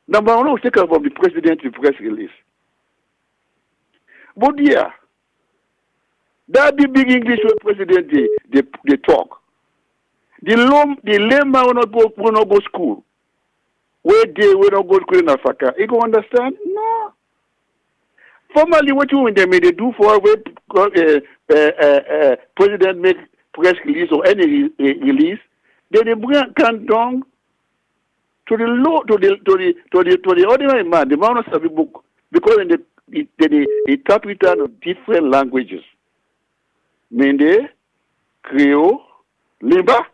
Number one, take up from the president to press release. But yeah, that be big English with president they talk. The layman will not go school. Where they will not go to school in Africa. You go understand? No. Formally, what you when they do for president make press release or any release, they bring can down to the law to the ordinary man. The man of the book because they interpret it in different languages. Mende, Creole, Limba.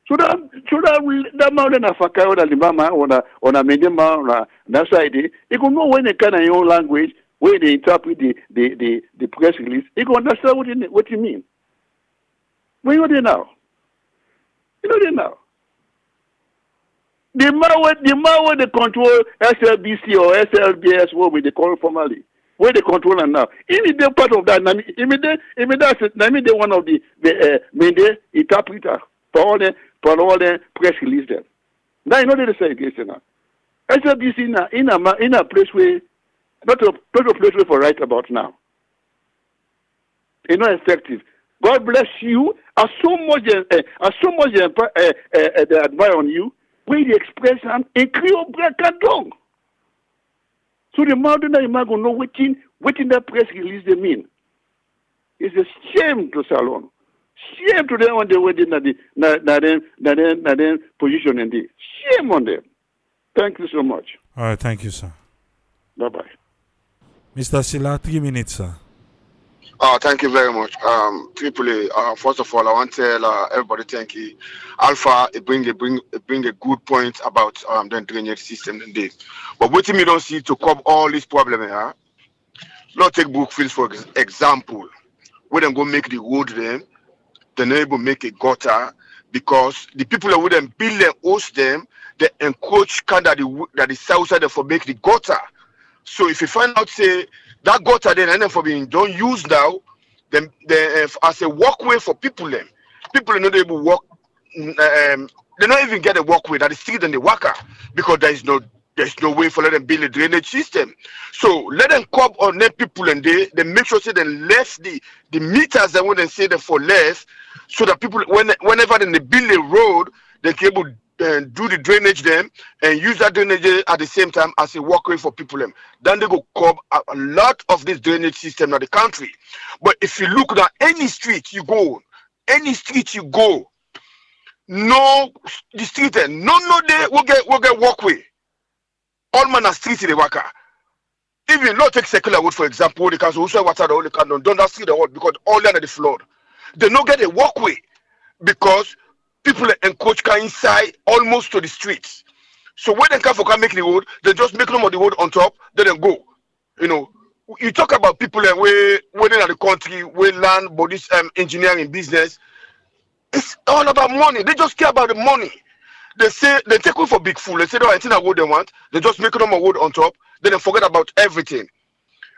So that mountain of Africa or the Libama or a Medema or that side, you can know when they can in your own language, where they interpret the press release, you can understand what you mean. Where you there now? You know there now. The man where they control SLBC or SLBS, what they call it formally, where they control them now. Immediate part of that, immediate one of the Mende interpreter for all the press release there. Now you know they say against now. SLBC in a place where not a place where for right about now. It's not effective. God bless you. As so much they admire on you, where the expression in Creole break and down. So the mountain that you might go know what in that press release they mean. It's a shame to Salon. Shame to them when they went in that position and the shame on them. Thank you so much. All right, thank you, sir. Bye-bye. Mr. Silla, 3 minutes, sir. Thank you very much. Triple A, first of all, I want to tell everybody thank you. Alpha, it bring a good point about the drainage system indeed. But what me don't see to cover all these problems here, not take Brookfield for example. We them go make the road them, they're not able to make a gutter because the people that wouldn't build them, host them, they encourage that the south side for make the gutter. So if you find out say that gutter then for being don't use now, then as a walkway for people them. People are not able to walk. They don't even get a walkway that is street and the worker because there's no way for them build a drainage system. So let them come on them people and they make sure say they left the meters that when they say they for less, so that people whenever they build a road they can able do the drainage them and use that drainage at the same time as a walkway for people them. Then they go cover a lot of this drainage system in the country. But if you look at any street you go, no the street no they will get walkway. All man are street in the worker. Even not take secular wood for example, they can also water the only can don't that street the road because all under the flood. They don't get a walkway because people encourage car inside almost to the streets. So when they come for make the road, they just make them of the road on top, then they go. You know, you talk about people that when in the country, we land but this engineering business. It's all about money. They just care about the money. They say they take away for big fool. They say no, I think I would they want. They just make them a wood on top. Then they forget about everything.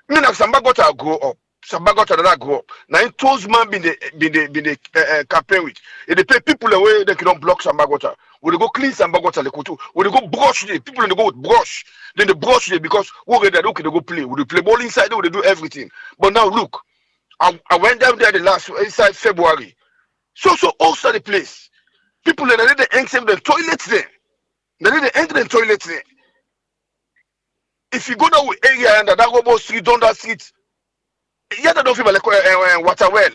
Me like Sambagota grow up. Sambagota that grow up. Now in those man be the campaign with. If they pay people away, they cannot block Sambagota. When they go clean Sambagota, they go when they go brush the people they go with brush. Then they brush it because okay they go play. Would they play ball inside? They do everything. But now look, I went down there the last inside February. So also the place. People they need to enter the toilets there. They need to enter the toilets there. If you go down with area and that go street, down that street, yeah, they don't feel like water well.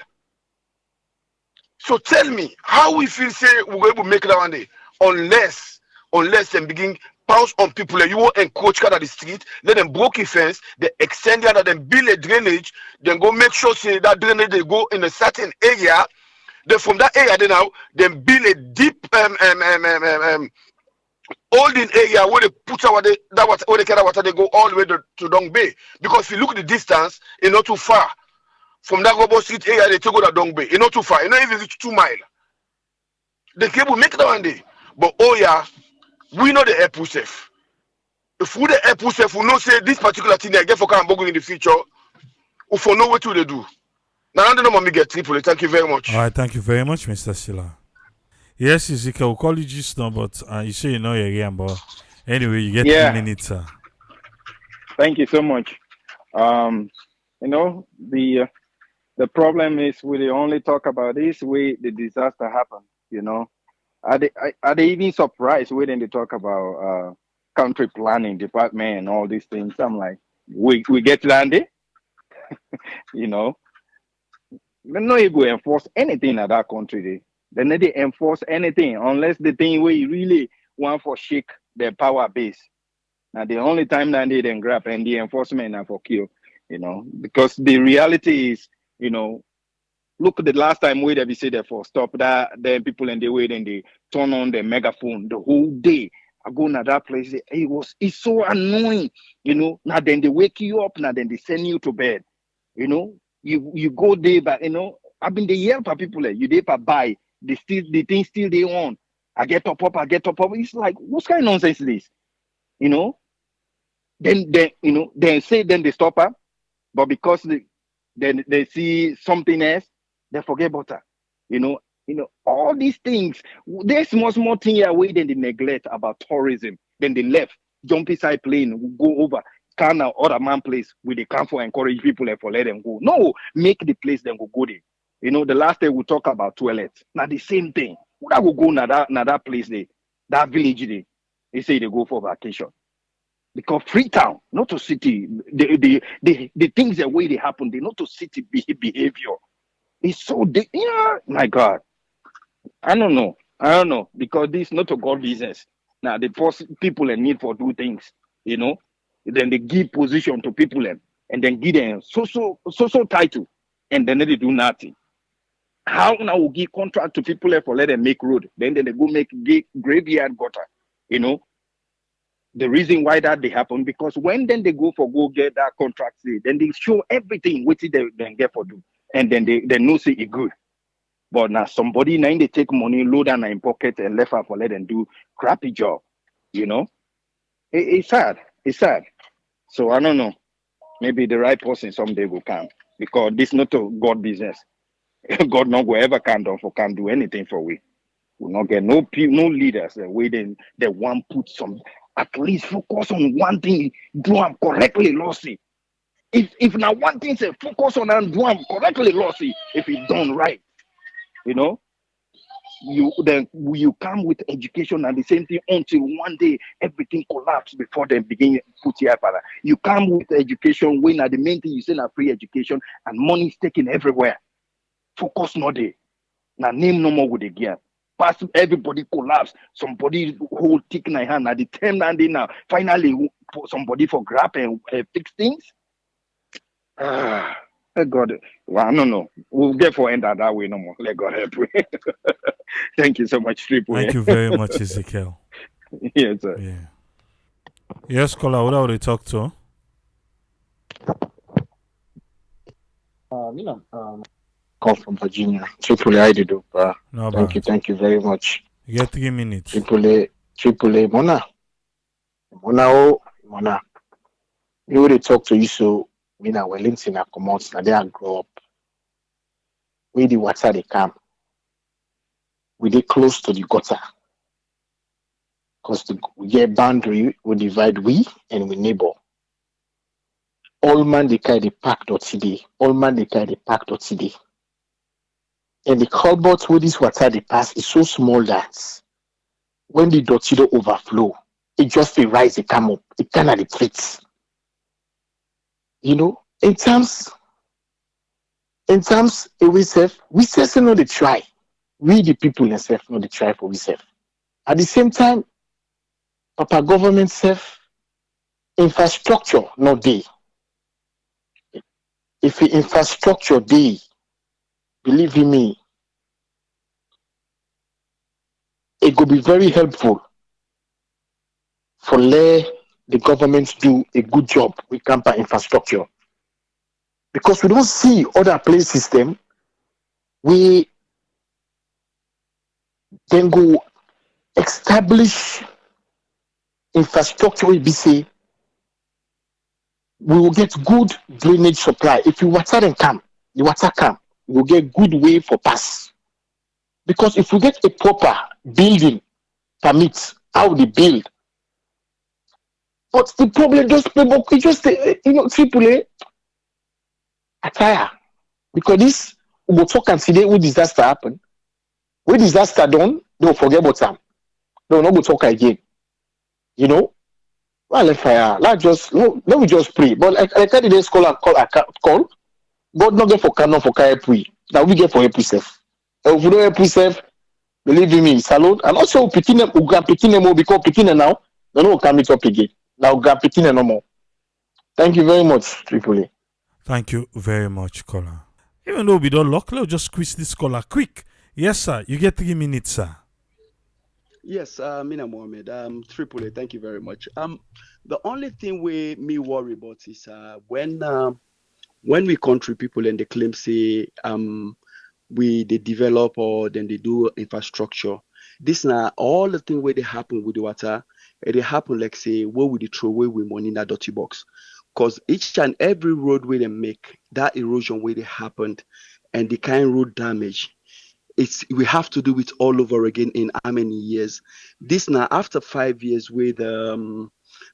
So tell me, how we feel say we're able to make that one day? Unless they begin pounce on people and you won't encroach at the street, let them broke a fence, they extend it and then build a drainage, then go make sure say that drainage they go in a certain area. Then from that area, then build a deep holding area where they put where they carry water, they go all the way to Dong Bay. Because if you look at the distance, it's not too far. From that Robo Street area, they take go to Dong Bay. It's not too far. It's not even reach 2 miles. The cable make that one day. But we know the air push safe. If we the air push safe, we know say this particular thing I get for Kambogo in the future, we for know what to do. Now, I don't know mommy get triple. Thank you very much. All right, thank you very much, Mr. Silla. Yes, Ezekiel, we'll call you just now, but you say you know your game, but anyway, you get 3 minutes, sir. Thank you so much. You know, the problem is we only talk about this way the disaster happened, you know. Are they even surprised when they talk about country planning department and all these things? I'm like, we get landed, you know. They're not able to enforce anything at that country. They need to enforce anything unless the thing where you really want for shake their power base. Now the only time that they then grab and the enforcement and for kill, you know, because the reality is, you know, look at the last time we they say that for stop that, then people in the way then they turn on the megaphone the whole day. I go to that place, it's so annoying, you know. Now then they wake you up, now then they send you to bed, you know. You go there, but you know, I mean, they yell for people you there for buy the thing still they want. I get top up. It's like what kind of nonsense is this? You know? Then you know, then they stop her, but because they see something else, they forget about her. You know, all these things. There's small thing here where then they neglect about tourism. Then they left, jump inside plane, go over. Can other man place where they come for encourage people and for let them go. No, make the place then go there. You know, the last day we talk about toilets. Now the same thing. Who that will go na that place there, that village there. They say they go for vacation. Because Freetown, not to city, the things the way they happen, they not to city behavior. It's so yeah, my God. I don't know. I don't know because this is not a God business. Now the people in need for do things, you know. Then they give position to people and then give them so title, and then they do nothing. How now we give contract to people for let them make road, then they go make graveyard gutter, you know. The reason why that they happen because when then they go get that contract, then they show everything what they then get for do, and then they know say it good. But now somebody now they take money, load down in pocket and left her for let them do crappy job. You know, it's sad. It's sad. So I don't know. Maybe the right person someday will come because this not a God business. God not will ever can do anything for we. Will not get no leaders that waiting that one put some at least focus on one thing, do them correctly, Lossy. If now one thing say focus on and do them correctly, Lossy, if it's done right, you know. You come with education and the same thing until one day everything collapse before they begin put here para. You come with education when at the main thing you say na free education and money is taken everywhere. Focus not there. Now name no more with the gear. Pass everybody collapse. Somebody hold thick in their hand at the time and now finally somebody for grab and fix things. Let God. Well, I don't know. We'll get for end that way no more. Let God help you. Thank you so much, Triple. Thank you very much, Ezekiel. Yes, sir. Yeah. Yes, caller, what are we talk to? Call from Virginia. Triple A, I did. No Thank you very much. You get 3 minutes. Triple A, Mona. You already talk to you, so me na Wellington, I come out, now there I grow up. We the water they come. We dey close to the gutter. Because we get boundary, we divide we and we neighbor. All man they carry the pack today. All man they carry the pack today. And the culvert where this water they pass is so small that when the dirty overflow, it just they rise, it come up, it cannot retreat. You know, in terms we say no they try. We the people themselves no they try for ourselves. At the same time, Papa government self infrastructure no day. If the infrastructure day, believe in me, it could be very helpful for let the government do a good job with camper infrastructure. Because we don't see other places them we then go establish infrastructure will be say we will get good drainage supply. If you water and come, the water come, we will get good way for pass. Because if we get a proper building permit, how they build. But the problem just AAA attire. Because this we will talk and see when disaster happen. When disaster done, they will forget about them. They will not go talk again. You know? Well, let fire. Let me just pray. But like today's call. God not get for canon for pray. Now we get for help yourself. If you don't help yourself, believe in me, salute. And also picking them, because picking them now, they don't come it up again. Now picking them no more. Thank you very much, Triple A. Thank you very much, caller. Even though we don't lock, let's just squeeze this caller quick. Yes, sir. You get 3 minutes, sir. Yes, Mina Mohammed. Triple A, thank you very much. The only thing me worry about is when we country people and they claim say they develop or then they do infrastructure. This now all the thing where they happen with the water, they happen like say where we throw away with money in that dirty box. Because each and every road where they make that erosion where they happened and the kind road damage. We have to do it all over again in how many years? This now after 5 years with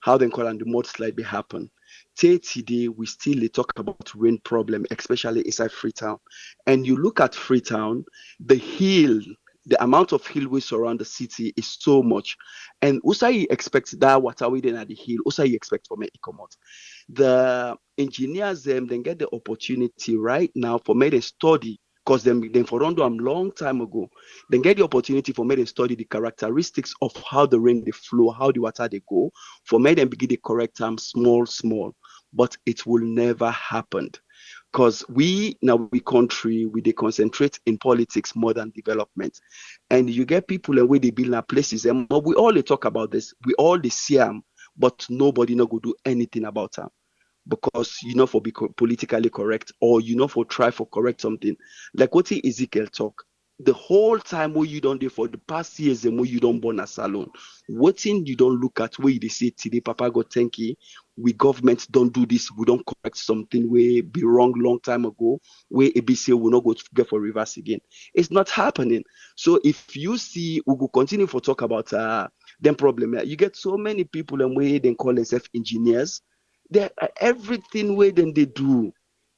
how they call it the mudslide be happen. Today we still talk about rain problem, especially inside Freetown. And you look at Freetown, the amount of hill we surround the city is so much. And also you expect that water within at the hill, also you expect from it come out. The engineers then get the opportunity right now for me to study because them for run them long time ago. Then get the opportunity for me to study the characteristics of how the rain they flow, how the water they go, for me then begin the correct time small, but it will never happen. Because we country they concentrate in politics more than development, and you get people and where they build our places, and we all they talk about this, we all they see them, but nobody no go do anything about them because for be politically correct or for try for correct something like what Ezekiel talk. The whole time where you don't do for the past years and where you don't burn a salon, what thing you don't look at where they say today, Papa got thank you. We government don't do this, we don't correct something where be wrong long time ago, where ABC will not go to get for reverse again. It's not happening. So if you see, we will continue for talk about them problem. You get so many people and where they call themselves engineers. They everything where then they do.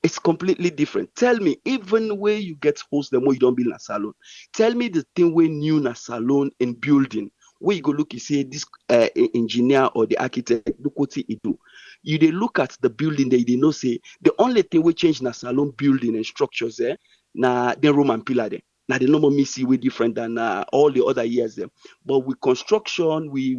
It's completely different. Tell me, even where you get host them where you don't build a salon. Tell me the thing where new na salon in building. Where you go look, you say this engineer or the architect, look what he do. You they look at the building, they know say the only thing we change na salon building and structures there, na the Roman pillar there. Now the normal missy way different than all the other years there. But with construction, we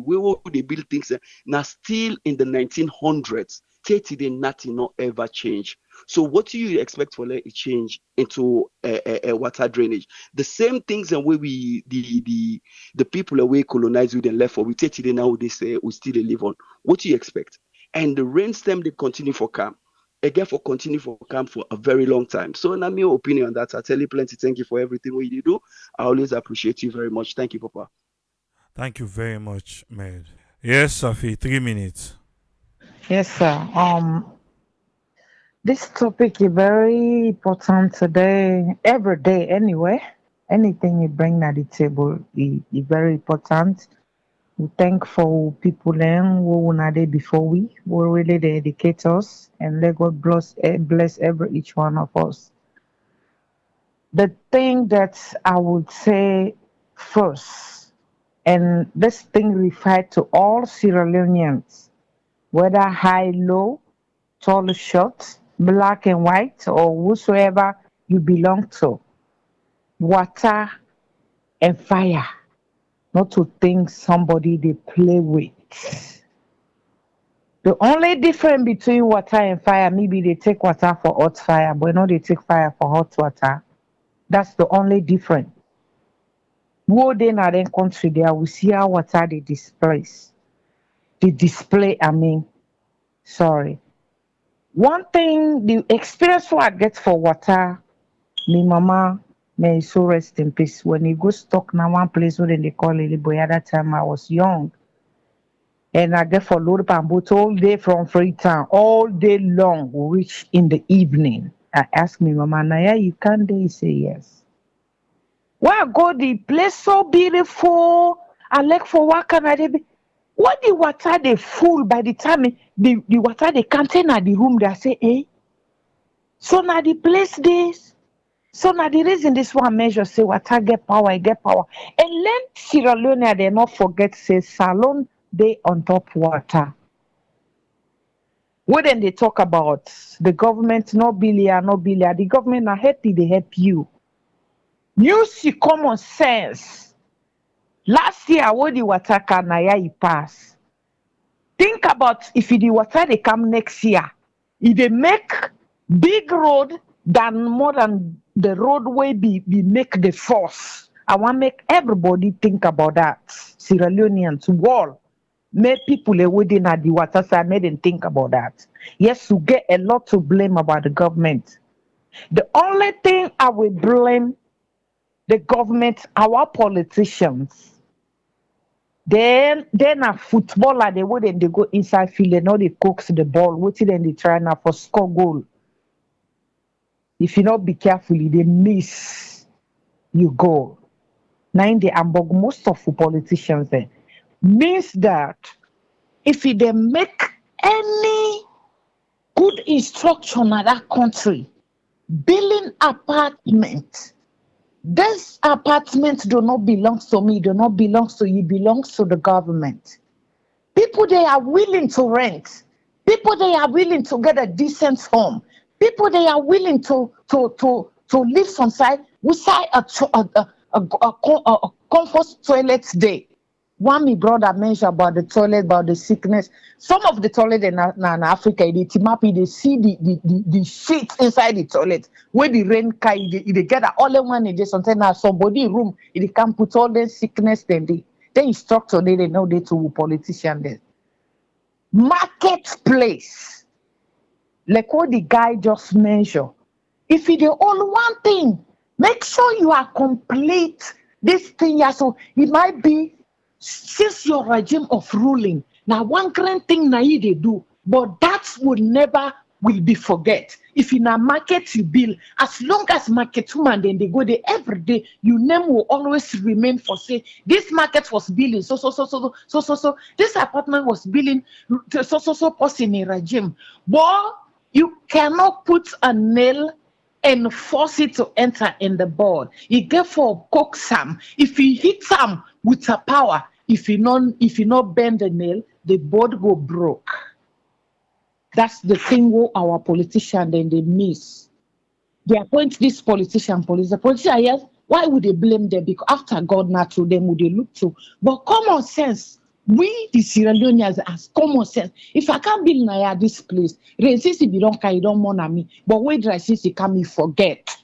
they build things now still in the 1900s. Today nothing not ever change. So what do you expect for it change into a water drainage? The same things and where we the people away colonized with and left for we take today now they say we still live on. What do you expect? And the rain stem they continue for calm. Again for continue for camp for a very long time. So now my opinion on that. I tell you plenty. Thank you for everything what you do. I always appreciate you very much. Thank you, Papa. Thank you very much, Med. Yes, Safi, 3 minutes. Yes, sir. This topic is very important today, every day anyway. Anything you bring at the table is very important. We thank for people who were there before we were really the educators, and let God bless every each one of us. The thing that I would say first, and this thing refers to all Sierra Leoneans, whether high, low, tall, short, black and white, or whosoever you belong to. Water and fire, not to think somebody they play with. The only difference between water and fire, maybe they take water for hot fire, but not they take fire for hot water. That's the only difference. Wo they na then country there, we see how water they displace. They display, sorry. One thing, the experience what I get for water, my mama, may so rest in peace. When you go stuck now one place where they call it boy at that time I was young. And I get for load boat all day from Freetown, all day long, we reach in the evening. I ask me, Mama, Naya, you can't do? He say yes. Why go the place so beautiful? I like for what can I do? What the water they full by the time the water they contain at the room, they say, eh? So now the place this. So now the reason this one measure say water get power, I get power. And let Sierra Leone they not forget say salon they on top water. When they talk about the government, no billion, the government are happy they help you. Use your common sense. Last year, when the water can pass. Think about if the water they come next year. If they make big road than more than the roadway be make the force. I want to make everybody think about that. Sierra Leoneans wall. Make people within at the water side made them think about that. Yes, you get a lot to blame about the government. The only thing I will blame the government, our politicians. Then a footballer, they wouldn't they go inside field, they know they coax the ball, waiting and they try now for score goal. If you not be careful, they miss you goal. Now in the Hamburg, most of the politicians there means that if they make any good instruction at that country, building apartment. This apartment do not belong to me, do not belong to you, belongs to the government. People they are willing to rent. People they are willing to get a decent home. People they are willing to to live some side we say a comfort toilet day. One my brother mentioned about the toilet, about the sickness. Some of the toilet in Africa, they team up, they see the shit inside the toilet. Where the rain can they get all in one day. Sometimes now somebody room, they can put all the sickness. Then they instructor they know they to politician there. Marketplace, like what the guy just mentioned. If you do all one thing, make sure you are complete this thing. Yeah, so it might be since your regime of ruling. Now one grand thing now they do, but that would never will be forget. If in a market you build, as long as market woman then they go there every day, your name will always remain for say this market was building so. This apartment was building so person in regime. But you cannot put a nail and force it to enter in the board. You get for cook some. If you hit some with a power, if you not bend the nail, the board go broke. That's the thing what our politicians then they miss. They appoint this politician, the politician, yes, why would they blame them? Because after God not to them would they look to. But common sense, we the Sierra Leoneans as common sense. If I can't build Naya this place, resist if you don't care, you don't want me. But wait, resist, you can me forget.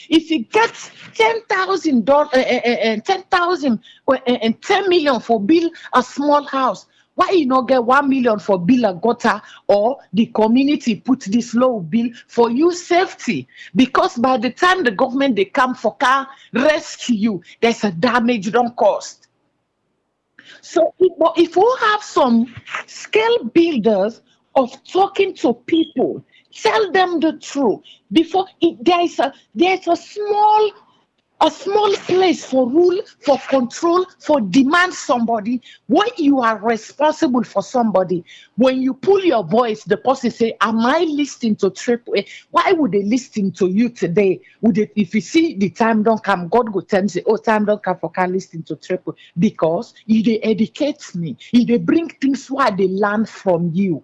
If you get $10,000, 10,000 and 10 million for build a small house, why you not get 1 million for build a gutter or the community put this low bill for you safety? Because by the time the government they come for car rescue you, there's a damage don't cost. So if we have some scale builders of talking to people, tell them the truth before there's a small place for rule, for control, for demand somebody when you are responsible for somebody. When you pull your voice, the person say, am I listening to Triple A? Why would they listen to you today? Would they, if you see the time don't come, God go tell me, say, oh, time don't come for can listen to Triple A. Because they educate me. They bring things where they learn from you.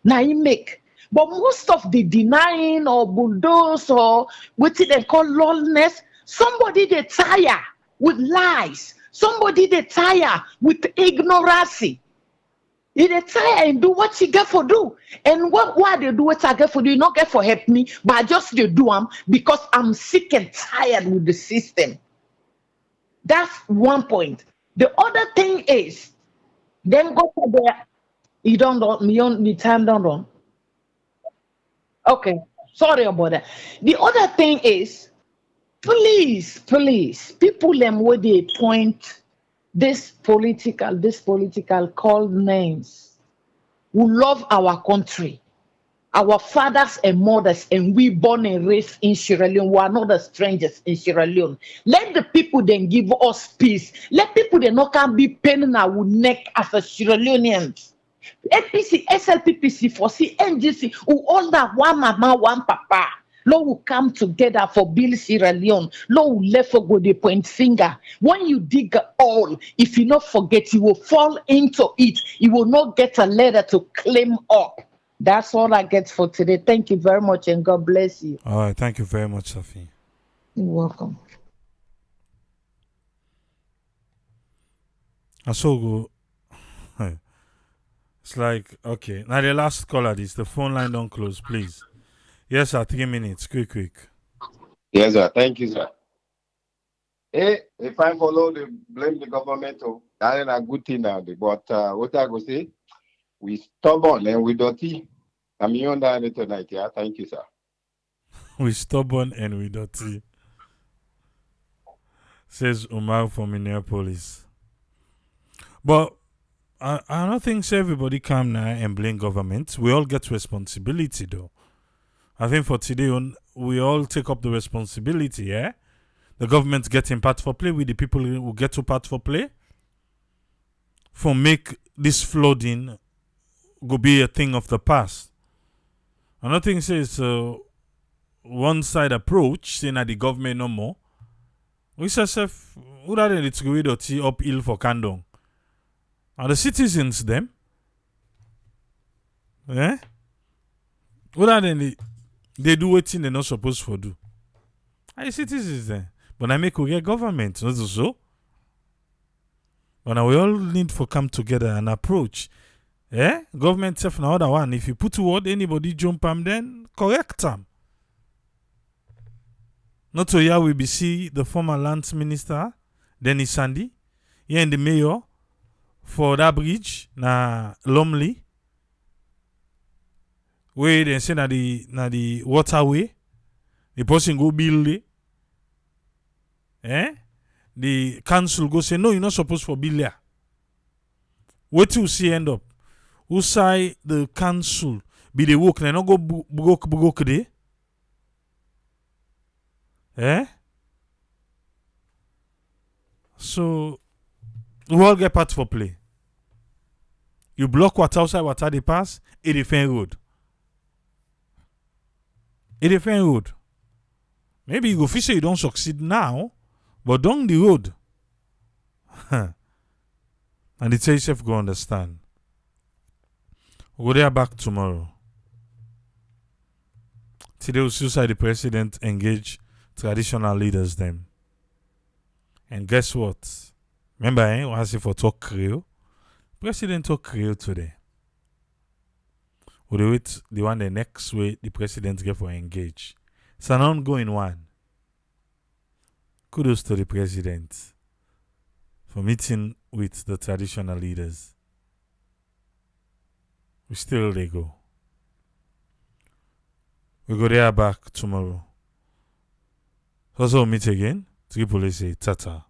Now you make. But most of the denying or bulldoze or what they call lawlessness, somebody they tire with lies. Somebody they tire with ignorance. They tire and do what you get for do. And why they do what I get for do? You not get for help me, but I just they do them because I'm sick and tired with the system. That's one point. The other thing is, then go for the you don't the time don't run. Okay, sorry about that. The other thing is, please, people them where they point this political called names who love our country, our fathers and mothers, and we born and raised in Sierra Leone. We are not the strangers in Sierra Leone. Let the people then give us peace. Let people then not can be paining our neck as a Sierra Leoneans. APC, SLPPC, for NGC, who all that one mama, one papa. Lord will come together for build Sierra Leone. Lord will left for go the point finger. When you dig all, if you not forget, you will fall into it. You will not get a letter to claim up. That's all I get for today. Thank you very much and God bless you. All right, thank you very much, Safi. You're welcome. Asogo. It's like, okay. Now the last caller this. The phone line don't close, please. Yes, sir. 3 minutes. Quick. Yes, sir. Thank you, sir. Hey, if I follow the blame the government, that is a good thing now. But what I go say, we stubborn and we dirty. I'm on that tonight. Yeah, thank you, sir. We stubborn and we dirty. Says Umar from Minneapolis. But I don't think so everybody come now and blame government. We all get responsibility though. I think for today we all take up the responsibility, yeah? The government getting part for play with the people who get to part for play. For make this flooding go be a thing of the past. I don't think it's one side approach, saying that the government no more. We say who that it's go to uphill for Kandong. Are the citizens them? Eh? What are they do what thing they're not supposed to do? I citizens then. But I make we get government, not so. But now we all need to come together and approach. Government self na other one. If you put word anybody jump am, then correct them. Not to here we be see the former lands minister, Dennis Sandy, here and the mayor for that bridge na Lumley. Where they say na the waterway, the person go build it. The council go say no, you're not supposed to build there. What you see end up? Who say the council be the work? They not go broke there. So we all get part for play. You block what outside water they pass, it defend road. It defend road. Maybe you go fish you don't succeed now, but down the road. And the THF go understand. We'll go there back tomorrow. Today we see the president engage traditional leaders them. And guess what? Remember, what I say for talk Creole? President talk Creole today. We'll wait the one the next way the president get for engage. It's an ongoing one. Kudos to the president for meeting with the traditional leaders. We still they go. We go there back tomorrow. Also meet again. Tripoli say tata.